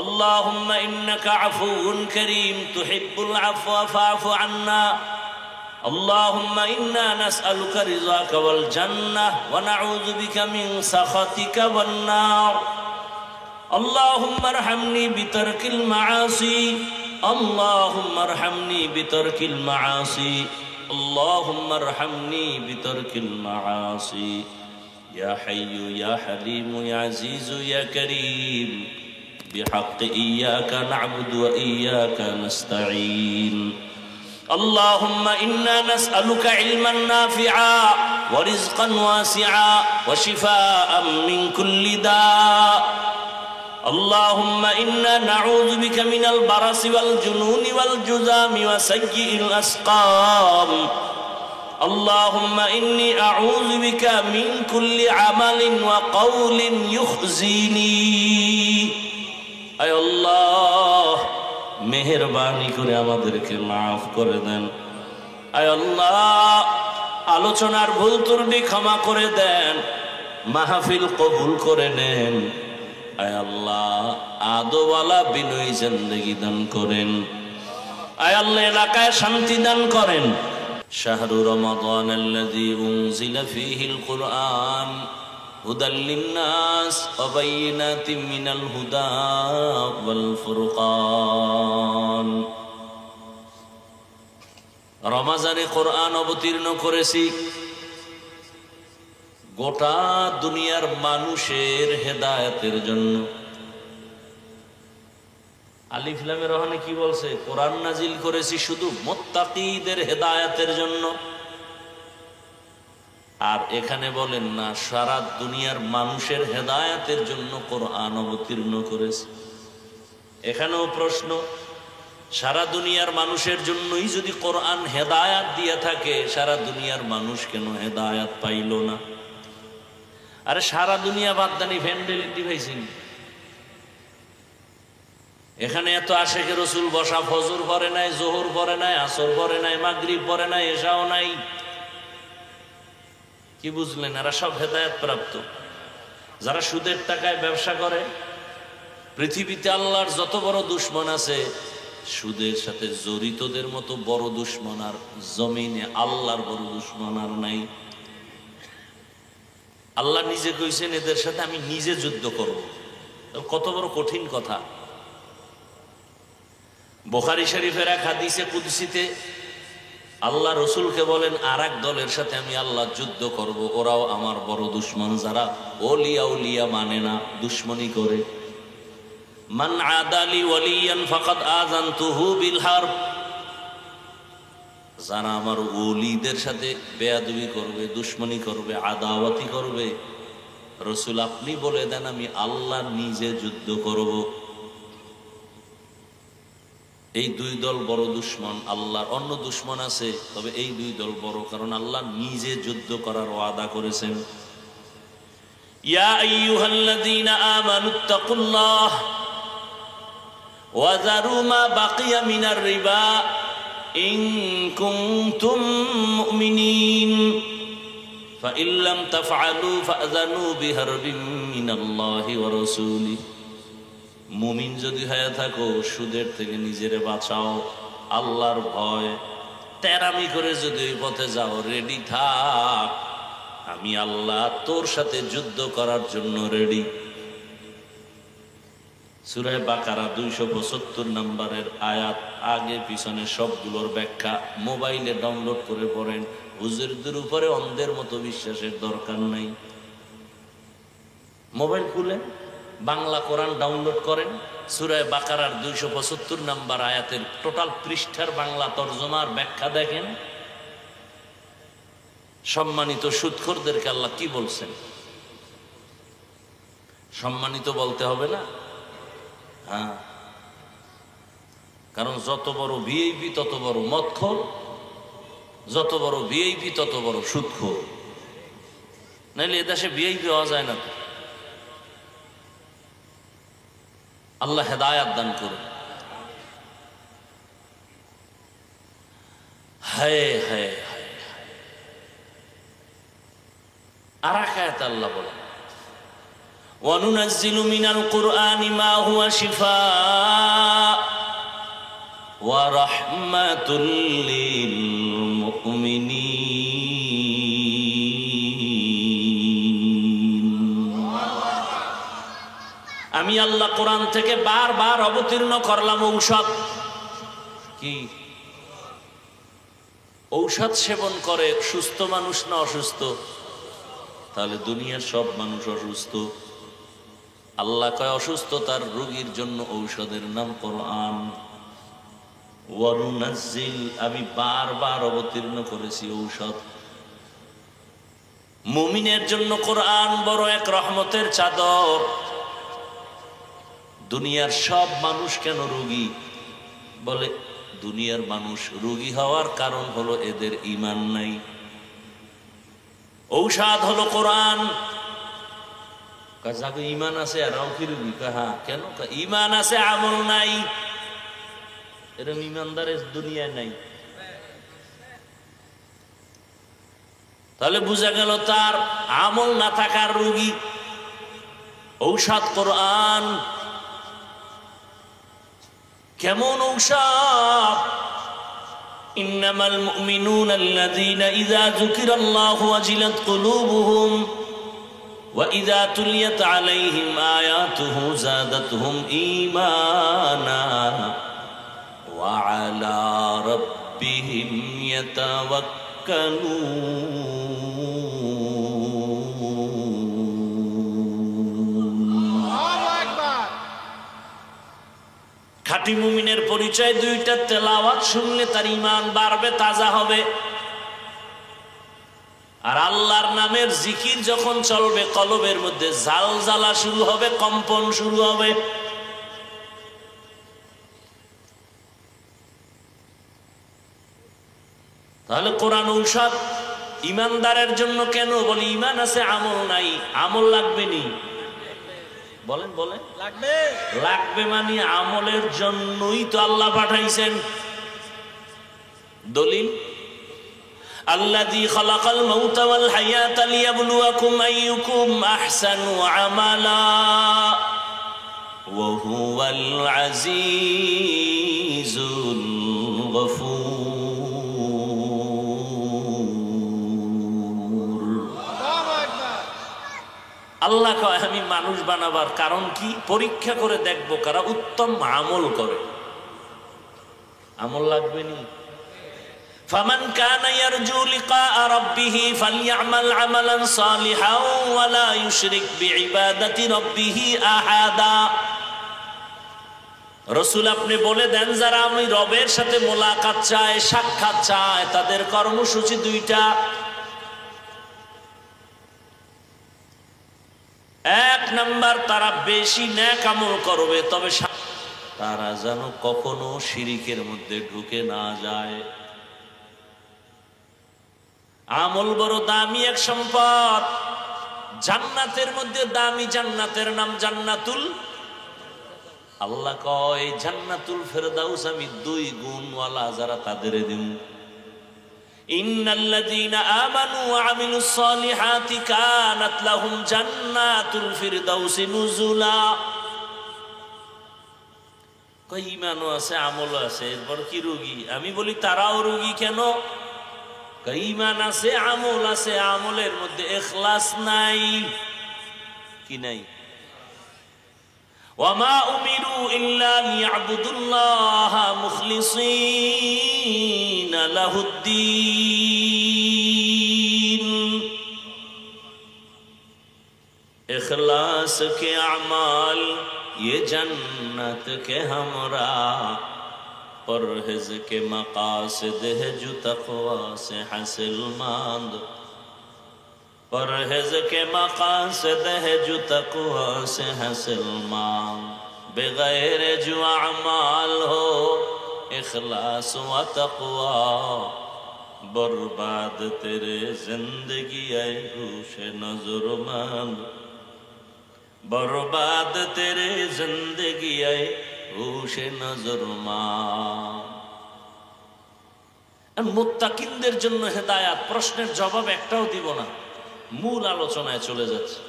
আল্লাহুম্মা ইন্নাকা আফুউন কারীম তুহিব্বুল আফওয়া ফা'ফু আন্না। اللهم إنا نسألك رضاك والجنة ونعوذ بك من سخطك والنار اللهم ارحمني بترك المعاصي اللهم ارحمني بترك المعاصي اللهم ارحمني بترك المعاصي يا حي يا حليم يا عزيز يا كريم بحق إياك نعبد وإياك نستعين اللهم إنا نسألك علما نافعا ورزقا واسعا وشفاء من كل داء اللهم إنا نعوذ بك من البرص والجنون والجذام وسيء الأسقام اللهم إني أعوذ بك من كل عمل وقول يخزيني أي الله মেহেরবানি করে আমাদেরকে মাফ করে দেন আয় আল্লাহ আলোচনার ভুল ত্রুটি ক্ষমা করে দেন মাহফিল কবুল করে নেন আয় আল্লাহ আদওয়ালা বিনয়ী জিন্দেগি দান করেন আয় আল্লাহ এলাকায় শান্তি দান করেন শাহরু রমাদানাল্লাযী উনজিলা ফীহিল কুরআন হুদাল লিন্নাস ওয়া বাইয়িনাতিম মিনাল হুদা ওয়াল ফুরকান রমজানে কোরআন অবতীর্ণ করেছি গোটা দুনিয়ার মানুষের হেদায়েতের জন্য আলিফ লামের ওখানে কি বলছে কোরআন নাজিল করেছি শুধু মুত্তাকীদের হেদায়েতের জন্য আর এখানে বলেন না সারা দুনিয়ার মানুষের হেদায়েতের জন্য কোরআন অবতীর্ণ করেছে এখানেও প্রশ্ন সারা দুনিয়ার মানুষের জন্যই যদি কোরআন হেদায়েত দিয়ে থাকে সারা দুনিয়ার মানুষ কেন হেদায়েত পাইল না আরে সারা দুনিয়া বাদদানি ভ্যান্ডেলিটি ভাইছেন এখানে এত আশেকে রসুল বসা ফজর পড়ে নাই জোহর পড়ে নাই আসর পড়ে নাই মাগরিব পড়ে নাই এশাও নাই কি বুঝলেন এরা সব হেদায়েত প্রাপ্ত যারা সুদের টাকায় ব্যবসা করে পৃথিবীতে আল্লাহর যত বড় দুশমন আছে সুদের সাথে জড়িতদের মতো বড় দুশমন আর জমিনে আল্লাহর বড় দুশমন আর নাই আল্লাহ নিজে কইছেন এদের সাথে আমি নিজে যুদ্ধ করব কত বড় কঠিন কথা বুখারী শরীফের এক হাদিসে কুদসিতে আল্লাহ রসুলকে বলেন আর এক দলের সাথে আমি আল্লাহ যুদ্ধ করব ওরাও আমার বড় দুশমন যারা ওলিয়া উলিয়া মানে না দুশমনি করে মান আদালি ওয়ালিয়ান ফাকাদ আযানতুহু বিল হারব যারা আমার ওলিদের সাথে বেয়াদবি করবে দুশমনি করবে আদাওয়াতি করবে রসুল আপনি বলে দেন আমি আল্লাহ নিজে যুদ্ধ করব এই দুই দল বড় দুশমন আল্লাহর অন্য দুশমন আছে তবে এই দুই দল বড় কারণ আল্লাহ নিজে যুদ্ধ করার ওয়াদা করেছেন ইয়া আইয়ুহাল্লাযীনা আমানুত্তাকুল্লাহ ওয়া যারু মা বাকিয়া মিনার রিবা ইন কুনতুম মুমিনিন ফাইন লাম তাফআলু ফাযানু বিহারবিন মিনাল্লাহি ওয়া রাসূলিহি মুমিন যদি হয়ে থাকো সুদের থেকে নিজেরে বাঁচাও আল্লাহর ভয় তেরামি করে যদি ওই পথে যাও রেডি থাক আমি আল্লাহ তোর সাথে যুদ্ধ করার জন্য রেডি সূরা বাকারা 272 নম্বরের আয়াত আগে পিছনে সবগুলোর ব্যাখ্যা মোবাইলে ডাউনলোড করে পড়েন হুজুরদের উপরে অন্ধের মতো বিশ্বাসের দরকার নাই মোবাইল খুলে বাংলা কোরআন ডাউনলোড করেন সূরা বাকারার 275 নম্বর আয়াতের টোটাল পৃষ্ঠার বাংলা তরজমার ব্যাখ্যা দেখেন সম্মানিত সুদখোরদেরকে আল্লাহ কি বলছেন সম্মানিত বলতে হবে না হ্যাঁ কারণ যত বড় ভিআইপি তত বড় মদখোর যত বড় ভিআইপি তত বড় সুদখোর নাইলে এদেশে ভিআইপি হওয়া যায় না আল্লাহ হেদায়াত দান করুন হায় হায় হায় আর এক আয়াতে আল্লাহ বলেন ওয়ানুনাজ্জিলু মিনাল কুরআনি মা হুয়া শিফাء ওয়া রাহমাতুল লিল মুমিনিন। আমি আল্লাহ কোরআন থেকে বারবার অবতীর্ণ করলাম ঔষধ। কি ঔষধ সেবন করে সুস্থ মানুষ না অসুস্থ? তাহলে দুনিয়ার সব মানুষ অসুস্থ। আল্লাহ কয় অসুস্থতার রোগীর জন্য ঔষধের নাম কোরআন। ওয়ানুনাজ্জিল, আমি বারবার অবতীর্ণ করেছি ঔষধ। মুমিনের জন্য কোরআন বড় এক রহমতের চাদর। দুনিয়ার সব মানুষ কেন রোগী? বলে দুনিয়ার মানুষ রোগী হওয়ার কারণ হলো এদের ঈমান নাই। ঔষধ হলো কোরআন। যাকে ঈমান আছে আর কি রোগী? হ্যাঁ, কেন? ঈমান আছে আমল নাই। এরকম ঈমানদারের দুনিয়ায় নাই। তাহলে বোঝা গেল তার আমল না থাকার রোগী। ঔষধ কোরআন। কেমন ঔষধ? ইন্নামাল মুমিনুনা আল্লাযীনা ইযা যুকিরাল্লাহু ওয়াজিলাত কুলুবুহুম ওয়া ইযা তুলিয়াত আলাইহিম আয়াতুহু যাদাতহুম ঈমানা ওয়া আলা রাব্বিহিম ইয়াতাওয়াক্কালুন। খাঁটি মুমিনের পরিচয় দুইটা। তেলাওয়াত শুনলে তার ঈমান বাড়বে, তাজা হবে। আর আল্লাহর নামের জিকির যখন চলবে কলবের মধ্যে জালজালা শুরু হবে, কম্পন শুরু হবে। তাহলে কোরআন ঔষধ ঈমানদারের জন্য। কেন? বলি ঈমান আছে আমল নাই। আমল লাগবে নি? বলেন বলেন। লাগবে। লাগবে মানে আমলের জন্যই তো আল্লাহ পাঠাইছেন। দলিল আল্লাযী খালাকাল মাউতা ওয়াল হায়াতা লিয়াবলুয়াকুম আইয়ুকুম আহসানু আমালা ওয়া হুয়াল আজিজুল গফুর। আল্লাহ কয় আমি মানুষ বানাবার কারণ কি? পরীক্ষা করে দেখবো কারা উত্তম আমল করে। আমল লাগবে নি? ফামান কানা ইয়ারজু লিকা রাব্বিহি ফালইআমাল আমালান সালিহান ওয়া লা ইউশরিক বিইবাদাতি রাব্বিহি আহাদা। রাসূল আপনি বলে দেন যারা আমি রবের সাথে মোলাকাত চায়, সাক্ষাৎ চায়, তাদের কর্মসূচি দুইটা। এক নাম্বার, তারা বেশি নেক আমল করবে, তবে তারা যেন কখনো শিরিকের মধ্যে ঢুকে না যায়। আমল বড় দামি এক সম্পদ। জান্নাতের মধ্যে দামি জান্নাতের নাম জান্নাতুল। আল্লাহ কয় জান্নাতুল ফেরদাউস আমি 2 গুণওয়ালা যারা তাদের দিন। ইন্নাল্লাযীনা আমানু ওয়া আমিলুস সালিহাতি কানাত লাহুম জান্নাতুল ফিরদাউসি নুজুলা। কই ঈমানও আছে আমলও আছে, এরপর কি রোগী? আমি বলি তারাও রোগী কেন? ঈমান আছে আমল আছে, আমলের মধ্যে ইখলাস নাই। কি নাই? ওয়ামা উমিরু ইল্লা লিয়াবুদুল্লাহা মুখলিসিনা লাহুদ্দীন। इखलास के अमाल ये जन्नत के हमरा, परहेज के मकासद है जो तक़वा से हासिल मंद। परहेज के मकासद है जो तक़वा से हासिल मंद। बगैर जो अमाल हो इखलास व तक़वा, बर्बाद तेरे जिंदगी ऐ होश नज़रमंद। बर्बाद तेरे जिंदगी ऐ होश नज़रमंद। মুত্তাকিনদের জন্য হেদায়াত। প্রশ্নের জবাব একটাও দিব না, মূল আলোচনায় চলে যাচ্ছে।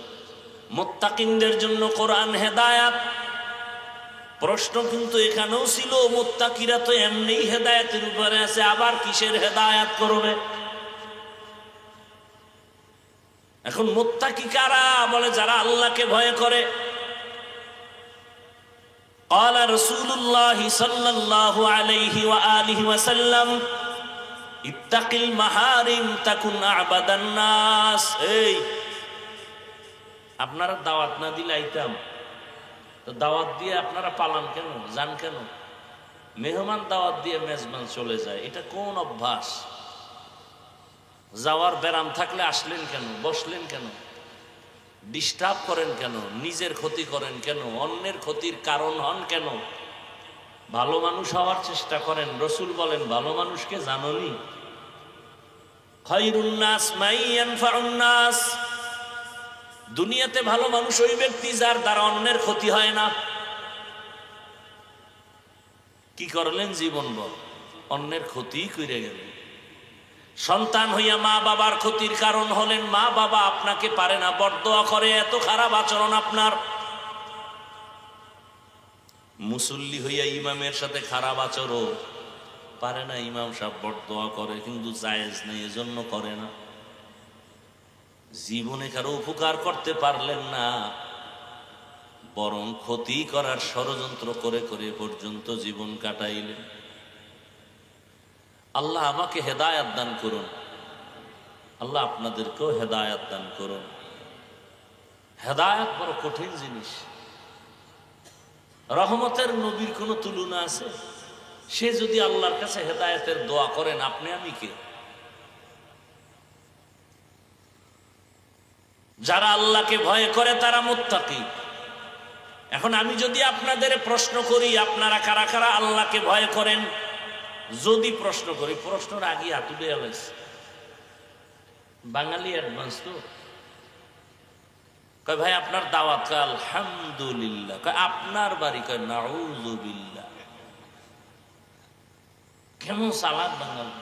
মুত্তাকিনদের জন্য কোরআন হেদায়াত। প্রশ্ন কিন্তু এখানেও ছিল, মুত্তাকিরা তো এমনিই হেদায়েতের উপরে আছে, আবার কিসের হেদায়েত করবে? এখন মুত্তাকি কারা? বলে যারা আল্লাহকে ভয় করে। قال رسول الله صلى الله عليه وآله وسلم اتق المحارم تكن أعبد الناس। এই আপনারা দাওয়াত না দিলে আইতাম, তো দাওয়াত দিয়ে আপনারা পালান কেন, যান কেন? মেহমান দাওয়াত দিয়ে মেজবান চলে যায়, এটা কোন অভ্যাস? যাওয়ার ব্যারাম থাকলে আসলেন কেন, বসলেন কেন, ডিস্টার্ব করেন কেন, নিজের ক্ষতি করেন কেন, অন্যের ক্ষতির কারণ হন কেন? ভালো মানুষ হওয়ার চেষ্টা করেন। রসুল বলেন ভালো মানুষকে জানোনি? খায়রুন নাস মান ইয়ানফাউন নাস। দুনিয়াতে ভালো মানুষ ওই ব্যক্তি যার দ্বারা অন্যের ক্ষতি হয় না। কি করলেন জীবনভর? অন্যের ক্ষতি করে গেলেন। সন্তান হইয়া মা বাবার ক্ষতির কারণ হলেন। মা বাবা আপনাকে পারে না, বরদোয়া করে, এত খারাপ আচরণ আপনার। মুসল্লি হইয়া ইমামের সাথে খারাপ আচরণ পারে না, ইমাম সাহেব বরদোয়া করে, কিন্তু জায়েজ নেই, এজন্য করে না। জীবনে কারো উপকার করতে পারলেন না, বরং ক্ষতি করার ষড়যন্ত্র করে করে পর্যন্ত জীবন কাটাইলেন। আল্লাহ আমাকে হেদায়েত দান করুন, আল্লাহ আপনাদেরকেও হেদায়েত দান করুন। হেদায়েত বড় কঠিন জিনিস। রহমতের নবীর কোনো তুলনা আছে? সে যদি আল্লাহর কাছে হেদায়েতের দোয়া করেন, আপনি আমি কে? যারা আল্লাহকে ভয় করে তারা মুত্তাকি। এখন আমি যদি আপনাদের প্রশ্ন করি, আপনারা কারা কারা আল্লাহকে ভয় করেন? যদি প্রশ্ন করি, প্রশ্নের আগে হাতুড়ে এলাইছে। বাঙালি অ্যাডভান্স তো কয় ভাই আপনার দাওয়াত, কয় আলহামদুলিল্লাহ। কয় আপনার বাড়ি, কয় নাউযুবিল্লাহ। কেমন চালাক বাঙালি!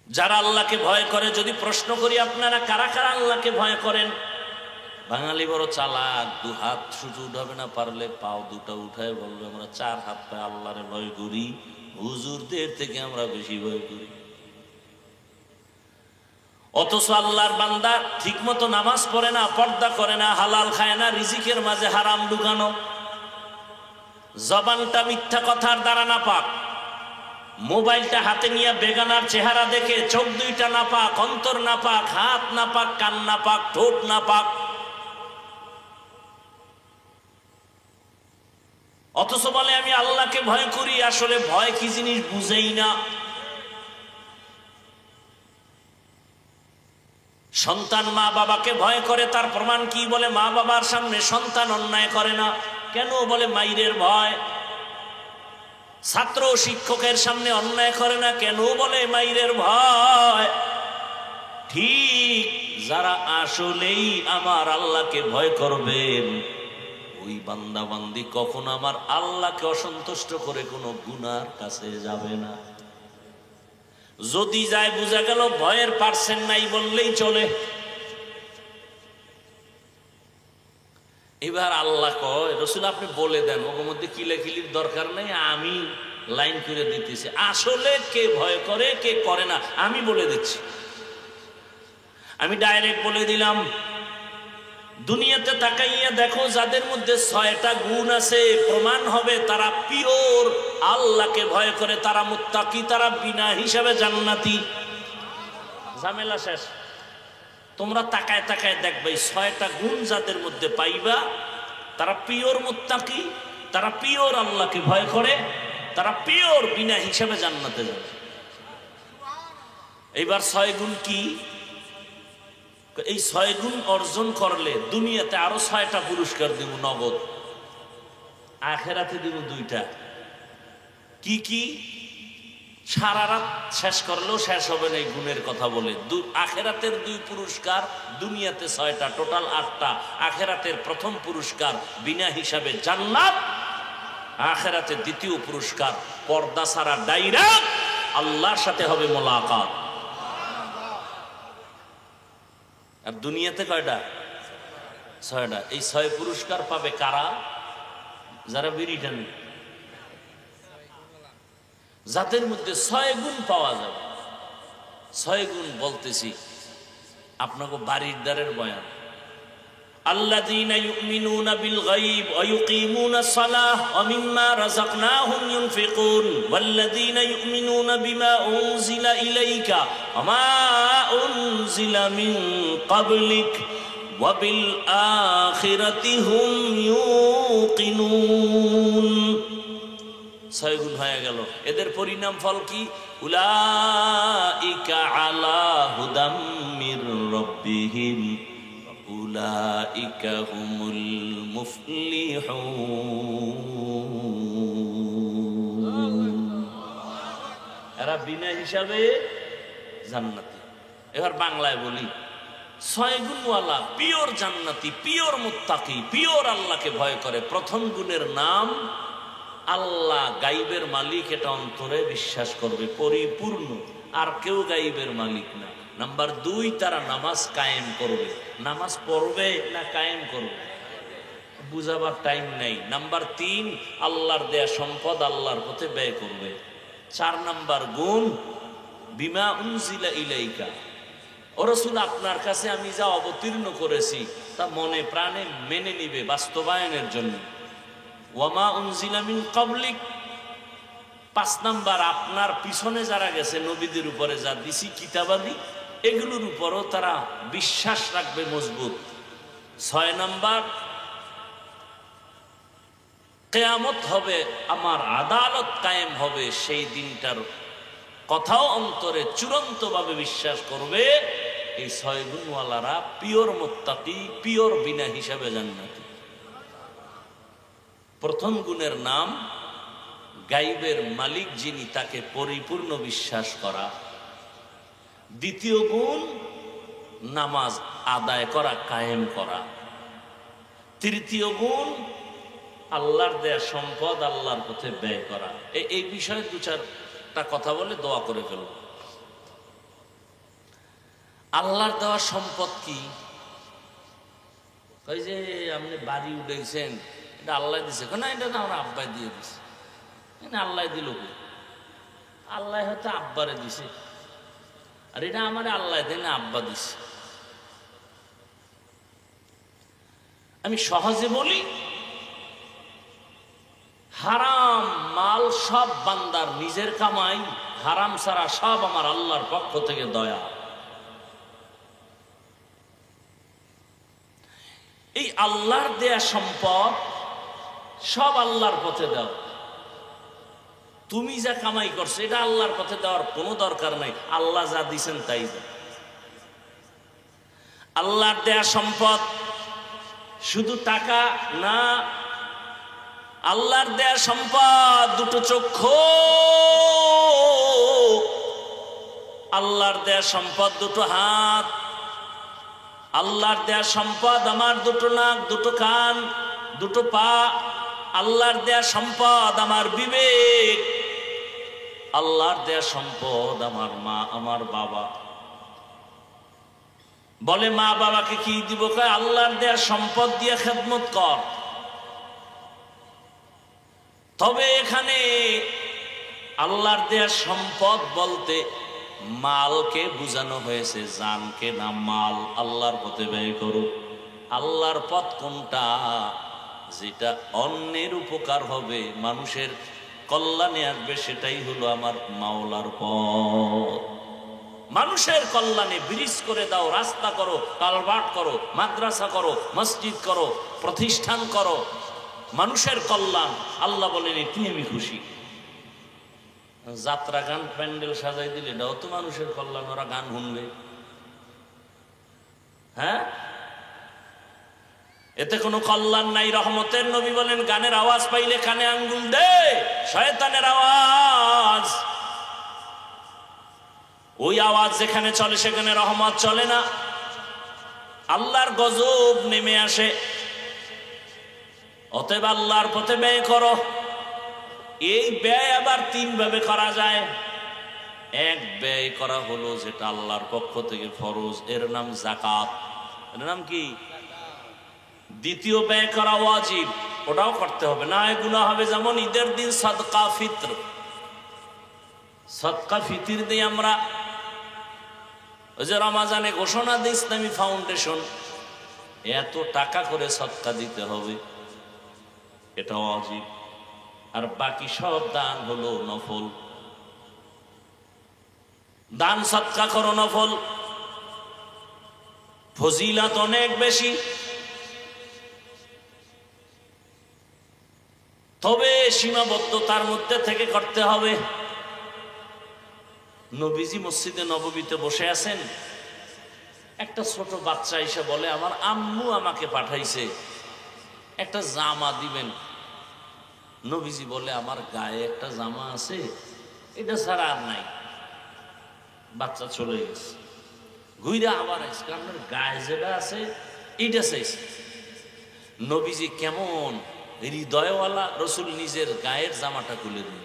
যারা আল্লাহকে ভয় করে, যদি প্রশ্ন করি আপনারা কারা কারা আল্লাহকে ভয় করেন, বাঙালি বড় চালাক। দু হাত শুধু উঠাবে না, পারলে পাও দুটা উঠায় বলবে আমরা 4 হাত পায়ে আল্লাহরে ভয় করি, হুজুরদের থেকে আমরা বেশি ভয় করি। অথচ আল্লাহর বান্দা ঠিক মতো নামাজ পড়ে না, পর্দা করে না, হালাল খায় না, রিজিকের মাঝে হারাম ঢুকানো, জবানটা মিথ্যা কথার দ্বারা নাপাক, মোবাইলটা হাতে নিয়ে বেগানার চেহারা দেখে চোখ দুইটা নাপাক, অন্তর নাপাক, হাত নাপাক, কান নাপাক, ঠোঁট নাপাক। অথচ বলে আমি আল্লাহকে ভয় করি, আসলে ভয় কি জিনিস বুঝেই না। সন্তান মা বাবাকে ভয় করে, তার প্রমাণ কি? বলে মা বাবার সামনে সন্তান অন্যায় করে না। কেন? বলে মাইরের ভয়। ছাত্র শিক্ষকের সামনে অন্যায় করে না, কেন? বলে মাইরের ভয়। ঠিক যারা আসলেই আমার আল্লাহকে ভয় করবেন, ওই বান্দা বান্দি কখনো আমার আল্লাহকে অসন্তুষ্ট করে কোনো গুনার কাছে যাবে না। যদি যায় বোঝা গেল ভয়ের পার্সেন্ট নাই বললেই চলে। এবার আল্লাহ কয়, রসুল আপনি বলে দেন, ওর মধ্যে কিলাকিলির দরকার নেই, আমি লাইন করে দিতেছি। আসলে কে ভয় করে কে করে না আমি বলে দিচ্ছি। আমি ডাইরেক্ট বলে দিলাম, দুনিয়াতে তাকাইয়া দেখো, যাদের মধ্যে 6টা গুণ আছে, প্রমাণ হবে তারা পিওর আল্লাহকে ভয় করে, তারা মুত্তাকি, তারা বিনা হিসাবে জান্নাতি। ঝামেলা শেষ। তোমরা তাকায় তাকায় দেখবে 6টা গুণ যাদের মধ্যে পাইবা, তারা পিওর মুত্তাকি, তারা পিওর আল্লাহকে ভয় করে, তারা পিওর বিনা হিসাবে জান্নাতে যাবে। এইবার 6 গুণ কি? এই 6 গুণ অর্জন করলে দুনিয়াতে আরো 6টা পুরস্কার দিব নগদ, আখেরাতে দিব 2টা। কি কি? সারা রাত শেষ করলেও শেষ হবে না এই গুণের কথা বলে। আখেরাতের 2 পুরস্কার, দুনিয়াতে 6টা, টোটাল 8টা। আখেরাতের প্রথম পুরস্কার বিনা হিসাবে জান্নাত, আখেরাতে দ্বিতীয় পুরস্কার পর্দা ছাড়া ডাইরেক্ট আল্লাহর সাথে হবে মোলাকাত। আর দুনিয়াতে কয়টা? ছয়টা। এই 6 পুরস্কার পাবে কারা? যারা বিড়ি টান, যাদের মধ্যে 6 গুণ পাওয়া যাবে। 6 গুণ বলতেছি আপনাকে বাড়ির দ্বারের বয়ান। আল্লাযীনা ইউমিনুনা বিল গায়ব ওয়া ইউকিমুনাস সালাহ ওয়া মিম্মা রাযাকনাহুম ইউনফিকুন ওয়াল্লাযীনা ইউমিনুনা বিমা উনজিলা ইলাইকা ওয়া মা উনজিলা মিন ক্বাবলিক ওয়া বিল আখিরাতি হুম ইউকিনুন। 6 গুণ হয়ে গেল। এদের পরিণাম ফল কি? উলাইকা আলা হুদাম মির রাব্বিহিম উলাইকা হুমুল মুফলিহুন। এরা বিনা হিসাবে জান্নাতি। এবার বাংলায় বলি, 6 গুণওয়ালা পিওর জান্নাতি, পিওর মুত্তাকি, পিওর আল্লাহকে ভয় করে। প্রথম গুণের নাম আল্লাহ গাইবের মালিক, এটা অন্তরে বিশ্বাস করবে পরিপূর্ণ, আর কেউ গাইবের মালিক না। নাম্বার 2, তারা নামাজ কায়েম করবে। নামাজ পড়বে না কায়েম করবে, বুঝাবার টাইম নেই। নাম্বার 3, আল্লাহর দেয়া সম্পদ আল্লাহর পথে ব্যয় করবে। 4 নাম্বার গুণ বিমা উনজিলা ইলাইকা, ও রাসূল আপনার কাছে আমি যা অবতীর্ণ করেছি তা মনে প্রাণে মেনে নিবে বাস্তবায়নের জন্য। ওয়ামা উনজিলা মিন ক্বাবলিক, 5 নাম্বার আপনার পিছনে যারা গেছে নবীদের উপরে যা দিছি কিতাবাদি, এগুলোর উপরও তারা বিশ্বাস রাখবে মজবুত। 6 নাম্বার, কিয়ামত হবে, আমার আদালত কায়েম হবে, সেই দিনটার কথাও অন্তরে চূড়ান্তভাবে বিশ্বাস করবে। এই 6 গুণওয়ালারা পিওর মুত্তাকি, পিওর বিনা হিসাবে জান্নাতি। প্রথম গুণের নাম গাইবের মালিক যিনি, তাকে পরিপূর্ণ বিশ্বাস করা। দ্বিতীয় গুণ নামাজ আদায় করা, কায়েম করা। তৃতীয় গুণ আল্লাহর দেয়া সম্পদ আল্লাহর পথে ব্যয় করা। এই বিষয়ে 2-4টা কথা বলে দোয়া করে ফেলব। আল্লাহর দেওয়া সম্পদ কি? ওই যে আপনি বাড়ি উঠেছেন, এটা আল্লাহ দিছে না? এটা না, আমার আব্বাই দিয়ে দিছে। আল্লাহ দিল, আল্লাহ হয়তো আব্বারে দিছে, আর এটা আমার আল্লাহ দেয় না, আব্বা দিছে। আমি সহজে বলি, হারাম মাল সব বান্দার নিজের কামাই, হারাম ছাড়া সব আমার আল্লাহর পক্ষ থেকে দয়া। এই আল্লাহর দেয়া সম্পদ সব আল্লাহর পথে দাও। তুমি যা কামাই করছো এটা আল্লাহর পথে দেওয়ার কোনো দরকার নাই, আল্লাহ যা দিছেন তাই দাও। আল্লাহর দেয়া সম্পদ শুধু টাকা না, আল্লাহর দেয়া সম্পদ 2টো চক্ষু, আল্লাহর দেয়া সম্পদ 2টো হাত, আল্লাহর দেয়া সম্পদ আমার 2টো নাক, 2টো কান, 2টো পা, আল্লাহর দেয়া সম্পদ আমার বিবেক, আল্লাহর দেয়া সম্পদ আমার মা, আমার বাবা। বলে মা বাবাকে কি দিব? কয় আল্লাহর দেয়া সম্পদ দিয়ে খেদমত কর। তবে এখানে আল্লাহর দেয়া সম্পদ বলতে মালকে বুঝানো হয়েছে, জানকে না। মাল আল্লাহর পথে ব্যয় করো। আল্লাহর পথ কোনটা? যেটা অন্যের উপকার হবে, মানুষের কল্যাণে আসবে, সেটাই হলো আমার মাওলার পথ। মানুষের কল্যাণে ব্রিজ করে দাও, রাস্তা করো, কালভার্ট করো, মাদ্রাসা করো, মসজিদ করো, প্রতিষ্ঠান করো, মানুষের কল্যাণ। আল্লাহ বলেন এটি আমি খুশি। যাত্রা গান প্যান্ডেল সাজাই দিলে এটাও তো মানুষের কল্যাণ, ওরা গান শুনবে। হ্যাঁ, এতে কোনো কল্যাণ নাই। রহমতের নবী বলেন গানের আওয়াজ পাইলে কানে আঙ্গুল দে, শয়তানের আওয়াজ। ওই আওয়াজ যেখানে চলে সেখানে রহমত চলে না, আল্লাহর গজব নেমে আসে। অতএব আল্লাহর পথে ব্যয় করো। এই ব্যয় আবার 3 ভাবে করা যায়। এক, ব্যয় করা হলো যেটা আল্লাহর পক্ষ থেকে ফরজ, এর নাম যাকাত। এর নাম কি? দ্বিতীয় ব্যয় করা ওয়াজিব, ওটাও করতে হবে, না গুনাহ হবে। যেমন ঈদের দিন সদকা ফিত্র, সদকা ফিতির দিই আমরা। ওই যে রমাজানে ঘোষণা দিই ইসলামী ফাউন্ডেশন এত টাকা করে সদকা দিতে হবে, এটা ওয়াজিব। আর বাকি সব দান হলো নফল। দান সদকা করো নফল, ফজিলত অনেক বেশি। তবে সীমাবদ্ধতার মধ্যে থেকে করতে হবে। নবীজি মসজিদে নববীতে বসে আছেন, একটা ছোট বাচ্চা এসে বলে আমার আম্মু আমাকে পাঠাইছে একটা জামা দিবেন। নবীজি বলে আমার গায়ে একটা জামা আছে, এটা ছাড়া আর নাই। বাচ্চা চলে গেছে, ঘুরে আবার আসছে, আপনার গায়ে যেটা আছে এইটা চাইছে। নবীজি কেমন হৃদয়ওয়ালা, রসুল নিজের গায়ের জামাটা খুলে দিল।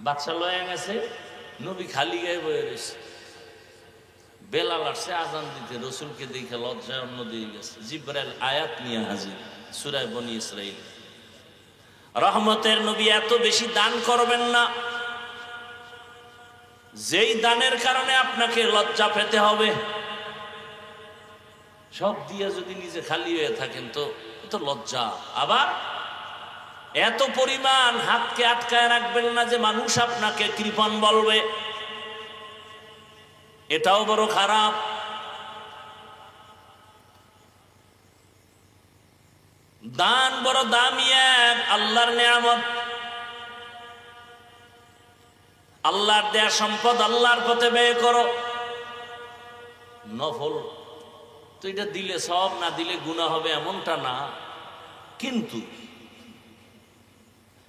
বাচ্চা লয়ে গেছে, নবী খালি গায়ে বয়ে রয়েছে। বেলাল আসছে আজান দিতে, রসুলকে দেখে লজ্জায় অন্য দিয়ে গেছে। জিবরাইল আয়াত নিয়ে হাজির, সূরা বনী ইসরাঈল। রহমতের নবী এত বেশি দান করবেন না যেই দানের কারণে আপনাকে লজ্জা পেতে হবে। সব দিয়ে যদি নিজে খালি হয়ে থাকেন তো তো লজ্জা। আবার এত পরিমাণ হাতকে আটকায় রাখবেন না যে মানুষ আপনাকে কৃপণ বলবে, এটাও বড় খারাপ। দান বড় দামি এক আল্লাহর নেয়ামত। আল্লাহর দেয়া সম্পদ আল্লাহর পথে ব্যয় করো। নফল তো এটা দিলে সব, না দিলে গুনাহ হবে এমনটা না, কিন্তু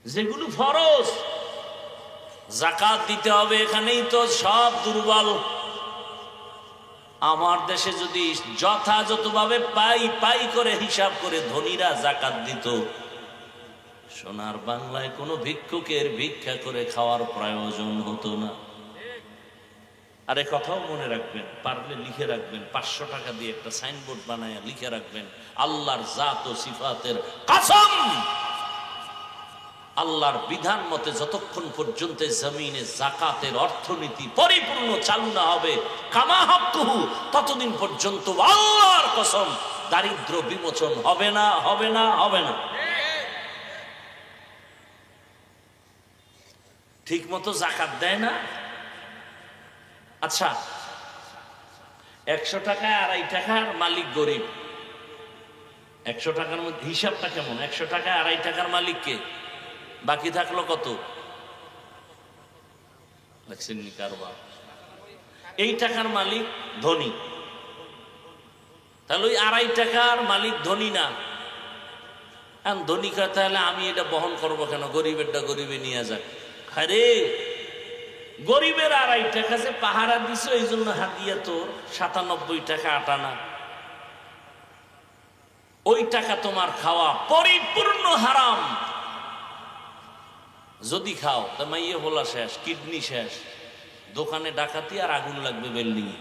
যেগুলো ফরজ, যাকাত দিতে হবে, এখানেই তো সব দুর্বল। আমার দেশে যদি যথাযথভাবে পাই পাই করে হিসাব করে ধনীরা যাকাত দিত, সোনার বাংলায় কোনো ভিক্ষুকের ভিক্ষা করে খাওয়ার প্রয়োজন হতো না। আর এ কথাও মনে রাখবেন, পারলে লিখে রাখবেন, 500 টাকা দিয়ে একটা সাইনবোর্ড বানায় লিখে রাখবেন, আল্লাহর জাত ও সিফাতের কসম, আল্লাহর বিধান মতে যতক্ষণ পর্যন্ত জমিনে যাকাতের অর্থনীতি পরিপূর্ণ চালু না হবে, কামা হাক্কুহু, ততদিন পর্যন্ত আল্লাহর কসম দারিদ্র বিমোচন হবে না, হবে না, হবে না। ঠিক মতো যাকাত দেয় না। আচ্ছা, 100 টাকায় 2.5 টাকার মালিক গরিব। 100 টাকার মধ্যে হিসাবটা কেমন? 100 টাকায় 2.5 টাকার মালিক কে? বাকি থাকলো কত? কারবার। এই টাকার মালিক ধনী, তাহলে ওই 2.5 টাকার মালিক ধনী না। ধনী কয় তাহলে আমি এটা বহন করবো কেন? গরিবেরটা গরিবে নিয়ে যাক। আরে গরিবের 2.5 টাকা যে পাহারা দিছো, এই জন্য হাদিয়া তোর 97 টাকা 8 আনা। ওই টাকা তোমার খাওয়া পরিপূর্ণ হারাম। যদি খাও তা মাইয়ে বলা শেষ, কিডনি শেষ, দোকানে ডাকাতি আর আগুন লাগবে বিল্ডিং এ।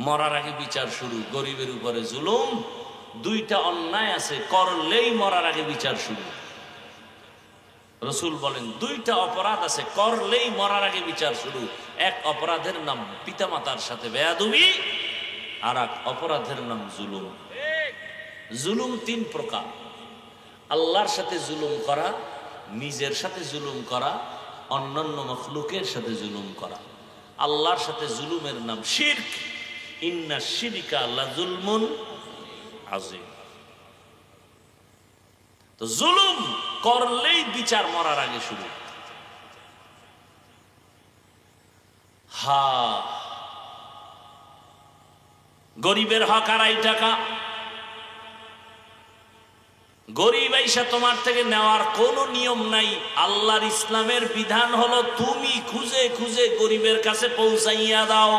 মরার আগে বিচার শুরু। গরিবের উপরে জুলুম, 2টা অন্যায় আছে, করলেই মরার আগে বিচার শুরু। রসুল বলেন 2টা অপরাধ আছে, করলেই মরার আগে বিচার শুরু। এক অপরাধের নাম পিতামাতার সাথে বেয়াদবি, আর এক অপরাধের নাম জুলুম। জুলুম 3 প্রকার: আল্লাহর সাথে জুলুম করা, নিজের সাথে জুলুম করা, অন্যান্য মখলুকের সাথে জুলুম করা। আল্লাহর সাথে জুলুমের নাম শিরক। ইন্না শিরকা লাযুলমুন আযীম। তো জুলুম করলেই বিচার মরার আগে শুরু। গরিবের হক 2.5 টাকা, গরিব আইসা তোমার থেকে নেওয়ার কোনো নিয়ম নাই। আল্লাহর ইসলামের বিধান হলো তুমি খুঁজে খুঁজে গরিবের কাছে পৌঁছাইয়া দাও।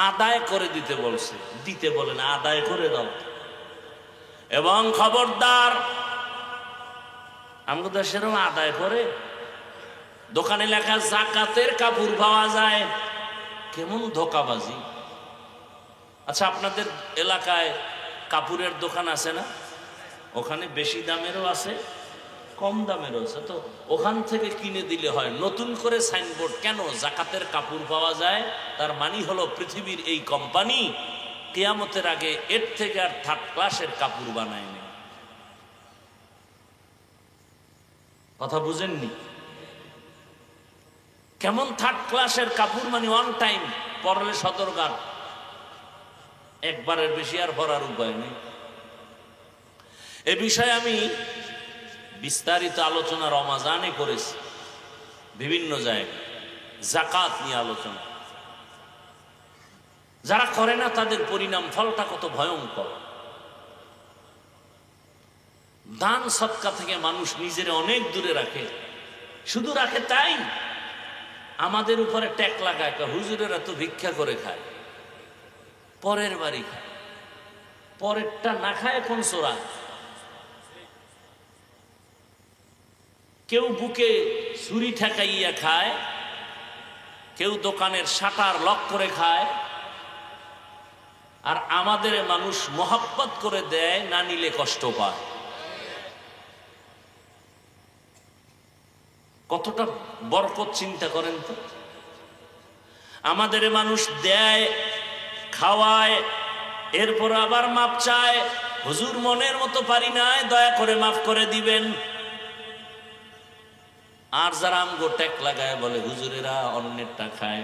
আদায় করে দিতে বলছে, দিতে বলেন আদায় করে দাও। এবং খবরদার, আমাদের দেশের আদায় করে দোকানে লেখা যাকাতের কাপড় পাওয়া যায়, কেমন ধোকাবাজি। আচ্ছা, আপনাদের এলাকায় কাপড়ের দোকান আছে না? ওখানে বেশি দামেরও আছে, কম দামেরও আছে। তো ওখান থেকে কিনে দিলে হয়। নতুন করে সাইনবোর্ড কেন? জাকাতের কাপড় পাওয়া যায়, তার মানে হলো পৃথিবীর এই কোম্পানি কিয়ামতের আগে এর থেকে আর থার্ড ক্লাসের কাপড় বানায়নি। কথা বুঝেননি? কেমন থার্ড ক্লাসের কাপড়? মানে ওয়ান টাইম পরলে সতর্কার, একবারের বেশি আর পরার উপায় নেই। এ বিষয়ে আমি বিস্তারিত আলোচনা রমাজানে করেছি, বিভিন্ন জায়গায় যাকাত নিয়ে আলোচনা। যারা করে না তাদের পরিণাম ফলটা কত ভয়ঙ্কর। দান সৎকা থেকে মানুষ নিজের অনেক দূরে রাখে। শুধু রাখে তাই, আমাদের উপরে ট্যাক লাগায়, হুজুরেরা তো ভিক্ষা করে খায়, পরের বাড়ি খায়, পরেরটা না খায় কোন সোরা। কেউ বুকে ছুরি ঠেকাইয়া খায়, কেউ দোকানের শাটার লক করে খায়, আর আমাদের মানুষ মোহাব্বত করে দেয়, না নিলে কষ্ট পায়। কতটা বরকত চিন্তা করেন তো। আমাদের মানুষ দেয়, খাওয়ায়, এরপর আবার মাপ চায়, হুজুর মনের মতো পারি নাই, দয়া করে মাফ করে দিবেন। আর যারা আমগো ট্যাক লাগায় বলে হুজুরেরা অন্যেরটা খায়,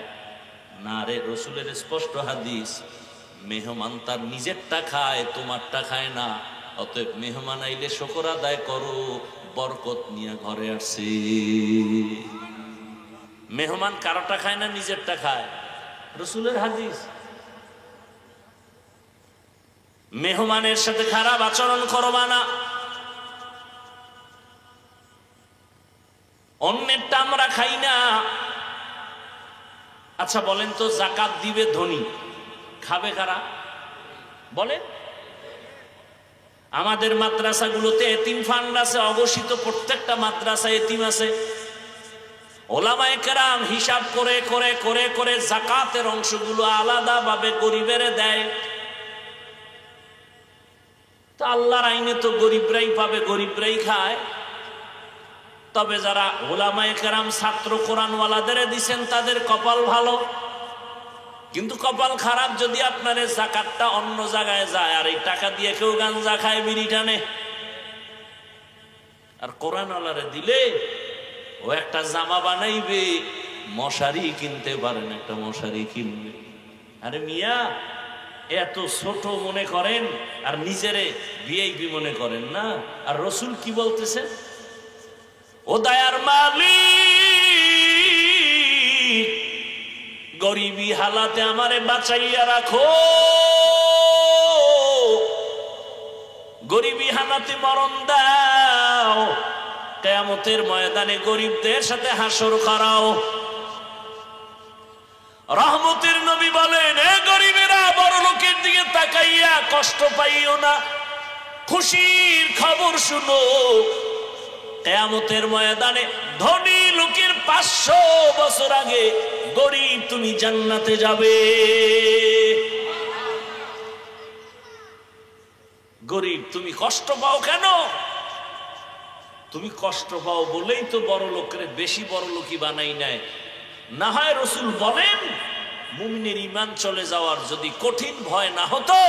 না রে, রসুলের স্পষ্ট হাদিস, মেহমান তার নিজেরটা খায়, তোমারটা খায় না। অতএব মেহমান আইলে শুকর আদায় করো, বরকত নিয়ে ঘরে আসছে। মেহমান কারোটা খায় না, নিজেরটা খায়, রসুলের হাদিস। মেহমানের সাথে খারাপ আচরণ করবা না। অন্যেরটা আমরা খাই না। আচ্ছা বলেন তো, যাকাত দিবে ধনী, খাবে কারা বলেন? আমাদের মাদ্রাসাগুলোতে এতিম ফান্ড আছে, অঘোষিত প্রত্যেকটা মাদ্রাসা এতিম আছে। ওলামায়ে কেরাম হিসাব করে করে করে করে যাকাতের অংশগুলো আলাদা ভাবে গরিবের দেয়। তো আল্লাহর আইনে তো গরিবরাই পাবে, গরিবরাই খায়। তবে যারা ওলামায়ে কেরাম ছাত্র কোরআনওয়ালাদের দিছেন তাদের কপাল ভালো। কিন্তু কপাল খারাপ যদি আপনার যাকাতটা অন্য জায়গায় যায়, আর এই টাকা দিয়ে কেউ গাঞ্জা খায়, বিড়ি টানে। আর কোরআনওয়ালারে দিলে ও একটা জামা বানাইবে, মশারি কিনতে পারেন, একটা মশারি কিনবে। আরে মিয়া, এত ছোট মনে করেন আর নিজেরে ভিআইপি মনে করেন না। আর রসুল কি বলতেছে? ও দয়ার মালিক, গরিবী হালাতে আমারে বাঁচাইয়া রাখো, গরিবী হালাতে মরণ দাও, কিয়ামতের ময়দানে গরিবদের সাথে হাসর করাও। রহমতের নবী বলেন, এ গরিবেরা, বড় লোকের দিকে তাকাইয়া কষ্ট পাইও না, খুশির খবর শুনো। কিয়ামতের ময়দানে ধনী লোকের 500 বছর আগে গরিব তুমি জান্নাতে যাবে। গরিব তুমি কষ্ট পাও কেন? তুমি কষ্ট পাও বলেই তো বড় লোকের বেশি বড় লোকই বানাই নেয়। না হয় রসুল বলেন, মুমিনের ঈমান চলে যাওয়ার যদি কঠিন ভয় না হতো,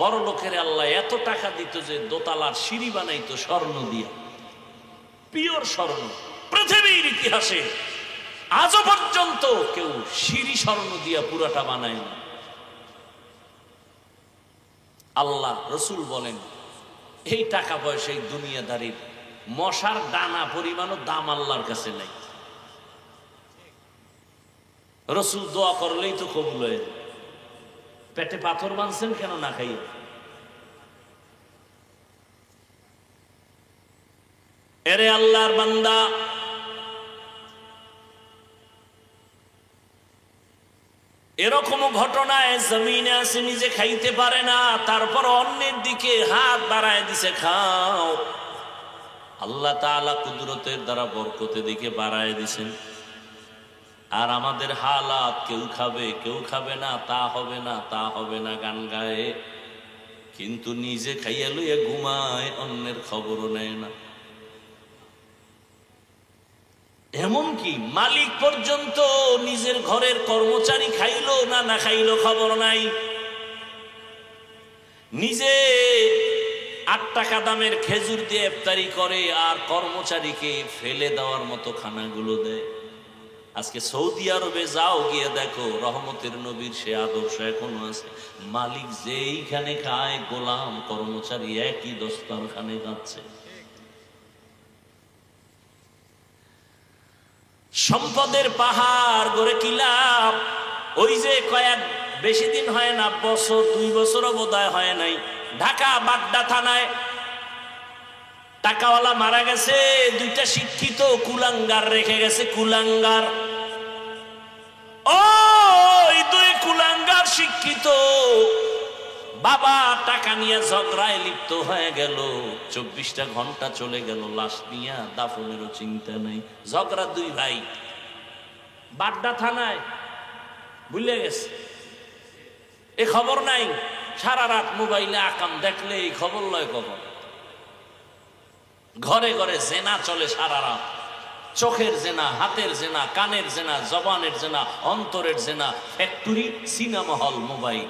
বড় লোকের আল্লাহ এত টাকা দিত যে দোতলার সিঁড়ি বানাইতো স্বর্ণ দিয়া, পিওর স্বর্ণ। পৃথিবীর ইতিহাসে আজও পর্যন্ত কেউ সিঁড়ি স্বর্ণ দিয়া পুরাটা বানায় না। আল্লাহ রসুল বলেন, এই টাকা পয়সা এই দুনিয়াদারির মশার দানা পরিমাণও দাম আল্লাহর কাছে নাই। রসুল দোয়া করলেই তো কবুল হয়ে যায়। পেটে পাথর বাঁধছেন কেন না খাইয়ে? এরে আল্লাহর বান্দা, এরকম ঘটনায় জমিনে আছে, নিজে খাইতে পারে না, তারপর অন্যের দিকে হাত বাড়ায় দিছে, খাও। আল্লাহ তাআলা কুদরতের দ্বারা বরকতের দিকে বাড়ায় দিছেন। আর আমাদের হালাত, কেউ খাবে কেউ খাবে না, তা হবে না তা হবে না গান গায়ে, কিন্তু নিজে খাইয়া লইয়া ঘুমায়, অন্যের খবরও নেয় না। এমনকি মালিক পর্যন্ত নিজের ঘরের কর্মচারী খাইলো না না খাইলো খবর নাই। নিজে 8 টাকা দামের খেজুর দিয়ে ইফতারি করে আর কর্মচারীকে ফেলে দেওয়ার মতো খানাগুলো দেয়। আজকে সৌদি আরবে যাও, গিয়ে দেখো রহমতের নবীর সে আদর্শ এখনো আছে। মালিক যেইখানে খায়, গোলাম কর্মচারী একই দস্তরখানে খাচ্ছে। সম্পদের পাহাড় গড়ে কি লাভ? ওই যে বেশি দিন হয় না, বছর 2 বছরও বোধহয় হয় নাই, ঢাকা বাড্ডা থানায় টাকাওয়ালা মারা গেছে, 2টা শিক্ষিত কুলাঙ্গার রেখে গেছে। কুলাঙ্গার, ওই 2 কুলাঙ্গার শিক্ষিত বাবা টাকা নিয়ে ঝগড়ায় লিপ্ত হয়ে গেল। 24টা ঘন্টা চলে গেল, লাশ নিয়ে দাফনেরও চিন্তা নাই। ঝগড়া 2 ভাই, বাড্ডা থানায়, ভুলে গেছে, এ খবর নাই। সারা রাত মোবাইলে আকাম দেখলে এই খবর লয় কখন। ঘরে ঘরে জেনা চলে সারা রাত, চোখের জেনা, হাতের জেনা, কানের জেনা, জবানের জেনা, অন্তরের জেনা, ফ্যাক্টরি, সিনেমা হল, মোবাইল।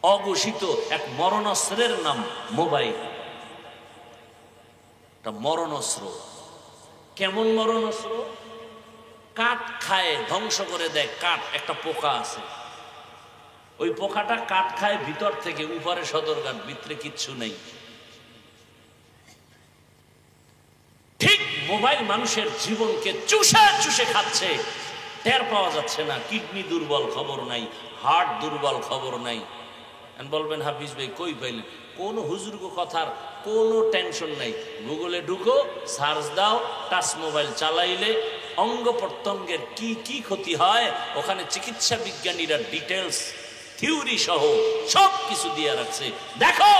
অঘোষিত এক মরণস্ত্রের নাম মোবাইল। একটা মরণস্ত্র। কেমন মরণস্ত্র? কাঠ খায়, ধ্বংস করে দেয়। কাঠ, একটা পোকা আছে, ওই পোকাটা কাঠ খায় ভিতর থেকে, উপরে সদরঘাট, ভিতরে কিচ্ছু নেই। ঠিক মোবাইল মানুষের জীবনকে চুষে চুষে খাচ্ছে, টের পাওয়া যাচ্ছে না। কিডনি দুর্বল, খবর নাই। হার্ট দুর্বল, খবর নাই। বলবেন হাফিজ ভাই কই পাইলেন? কোন হুজুর্গ কথার কোনো টেনশন নাই। গুগলে ঢুকো, সার্চ দাও, টাচ মোবাইল চালাইলে অঙ্গ প্রত্যঙ্গের কি কি ক্ষতি হয়, ওখানে চিকিৎসা বিজ্ঞানীরা ডিটেলস, থিওরি সহ সব কিছু দিয়ে রাখছে। দেখো,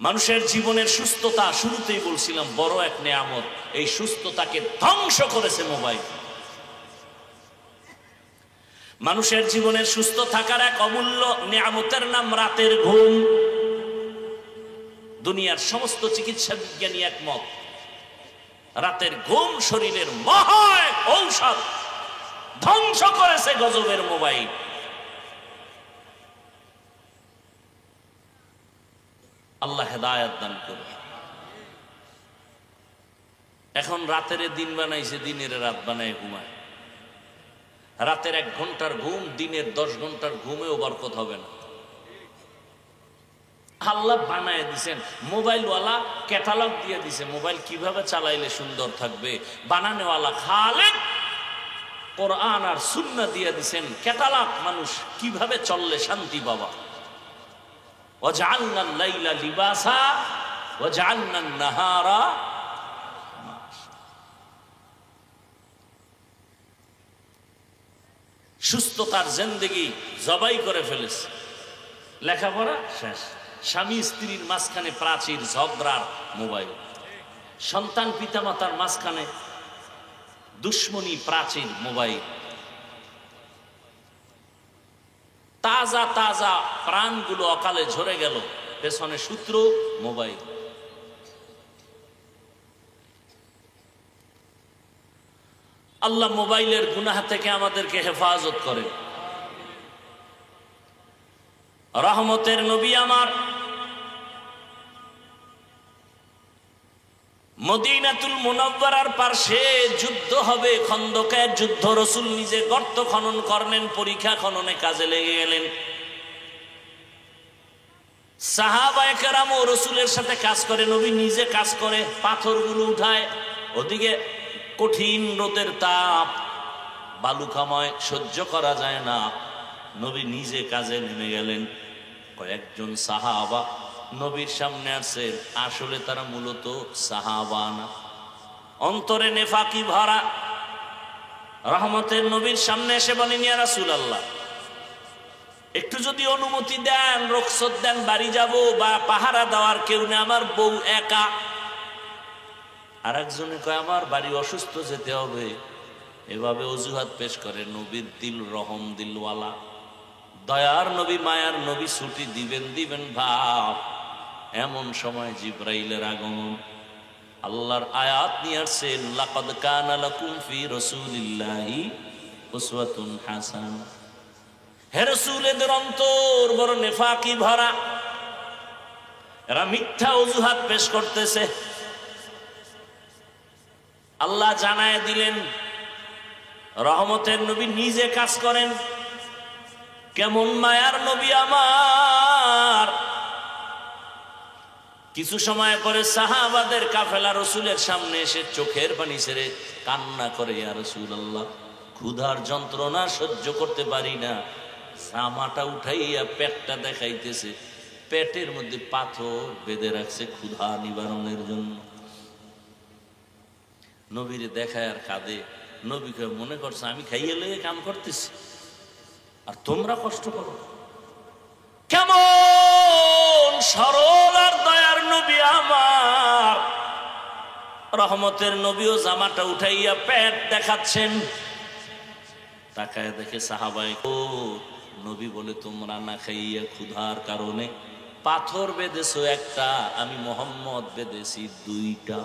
মানুষের জীবনের সুস্থতা, শুরুতেই বলছিলাম, বড় এক নেয়ামত। এই সুস্থতাকে ধ্বংস করেছে মোবাইল। মানুষের জীবনের সুস্থ থাকার এক অমূল্য নেয়ামতের নাম রাতের ঘুম। দুনিয়ার সমস্ত চিকিৎসা বিজ্ঞানী একমত, রাতের ঘুম শরীরের মহা ঔষধ। ধ্বংস করেছে গজবের মোবাইল। আল্লাহ হেদায়েত দান করুন। এখন রাতের দিন বানাইছে, দিনের রাত বানায় ঘুমায়। রাতের 1 ঘন্টার ঘুম দিনের 10 ঘন্টার ঘুমেও বরকত হবে না। আল্লাহ বানায় দিছেন, মোবাইলওয়ালা ক্যাটালগ দিয়ে দিছে, মোবাইল কিভাবে চালাইলে সুন্দর থাকবে। বানানোওয়ালা খালেক কোরআন আর সুন্নাহ দিয়ে দিছেন ক্যাটালগ, মানুষ কিভাবে চললে শান্তি পাবা। ওয়াজআলনাল লাইলা লিবাসা ওয়াজআলনান নাহারা। সুস্থতার জিন্দেগি জবাই করে ফেলেছে। লেখাপড়া শেষ, স্বামী স্ত্রীর মাঝখানে প্রাচীর, ঝগড়ার মোবাইল। সন্তান পিতামাতার মাঝখানে দুশ্মনী, প্রাচীর, মোবাইল। তাজা তাজা প্রাণগুলো অকালে ঝরে গেল, পেছনে সূত্র মোবাইল। আল্লাহ মোবাইলের গুনাহ থেকে আমাদেরকে হেফাজত করে। রহমতের নবী আমার মদিনাতুল মুনাওয়ারার পাশে যুদ্ধ হবে, খন্দকের যুদ্ধ। রাসূল নিজে গর্ত খনন করলেন, পরীক্ষা খননে কাজে লেগে গেলেন। সাহাবায়ে কেরামও রাসূলের সাথে কাজ করে, নবী নিজে কাজ করে, পাথরগুলো উঠায়। ওদিকে কঠিন রোদের তাপ, বালুকাময়, সহ্য করা যায় না। নবী নিজে কাজে নেমে গেলেন। কয়েকজন সাহাবা নবীর সামনে আসছে, আসলে তারা মূলত সাহাবা না, অন্তরে নেফাকি ভরা। রহমতের নবীর সামনে এসে বলেন, ইয়া রাসূলুল্লাহ, একটু যদি অনুমতি দেন, রুখসত দেন, বাড়ি যাব, বা পাহারা দেওয়ার কেউ নেই, আমার বউ একা। আর একজনে কয় আমার বাড়ি অসুস্থ, যেতে হবে। এভাবে অজুহাত পেশ করে। নবীর দিল রহম দিলওয়ালা, দয়ার নবী, মায়ার নবী, ছুটি দিবেন ভাব। এমন সময় জিব্রাইলের আগমন। আল্লাহর আয়াত নিয়ে আসছেন, লাকাদ কানা লাকুম ফি রাসূলিল্লাহি উসওয়াতুন হাসানাহ। হে রাসূল, এদের অন্তর বড় নেফাকি ভরা, এরা মিথ্যা অজুহাত পেশ করতেছে। আল্লাহ জানায় দিলেন, রহমতের নবী নিজে কাজ করেন। কেমন মায়ার নবী আমার। কিছু সময় পরে সাহাবাদের কাফেলা রসুলের সামনে এসে চোখের পানি ছেড়ে কান্না করে, ইয়া রাসূলুল্লাহ, ক্ষুধার যন্ত্রণা সহ্য করতে পারি না। জামাটা উঠাইয়া পেটটা দেখাইতেছে, পেটের মধ্যে পাথর বেঁধে রাখছে ক্ষুধা নিবারণের জন্য। নবীরে দেখায় আর কাঁদে। নবীকে মনে করছে আমি খাইয়ে লেগে কাম করতেছি আর তোমরা কষ্ট করো। কেমন সরল আর দয়ার নবী আমার। রহমতের নবীও জামাটা উঠাইয়া পেট দেখাচ্ছেন। তাকায় দেখে সাহাবায়ে, ও নবী বলে তোমরা না খাইয়া ক্ষুধার কারণে পাথর বেঁধেছো একটা, আমি মুহাম্মদ বেঁধেছি দুইটা।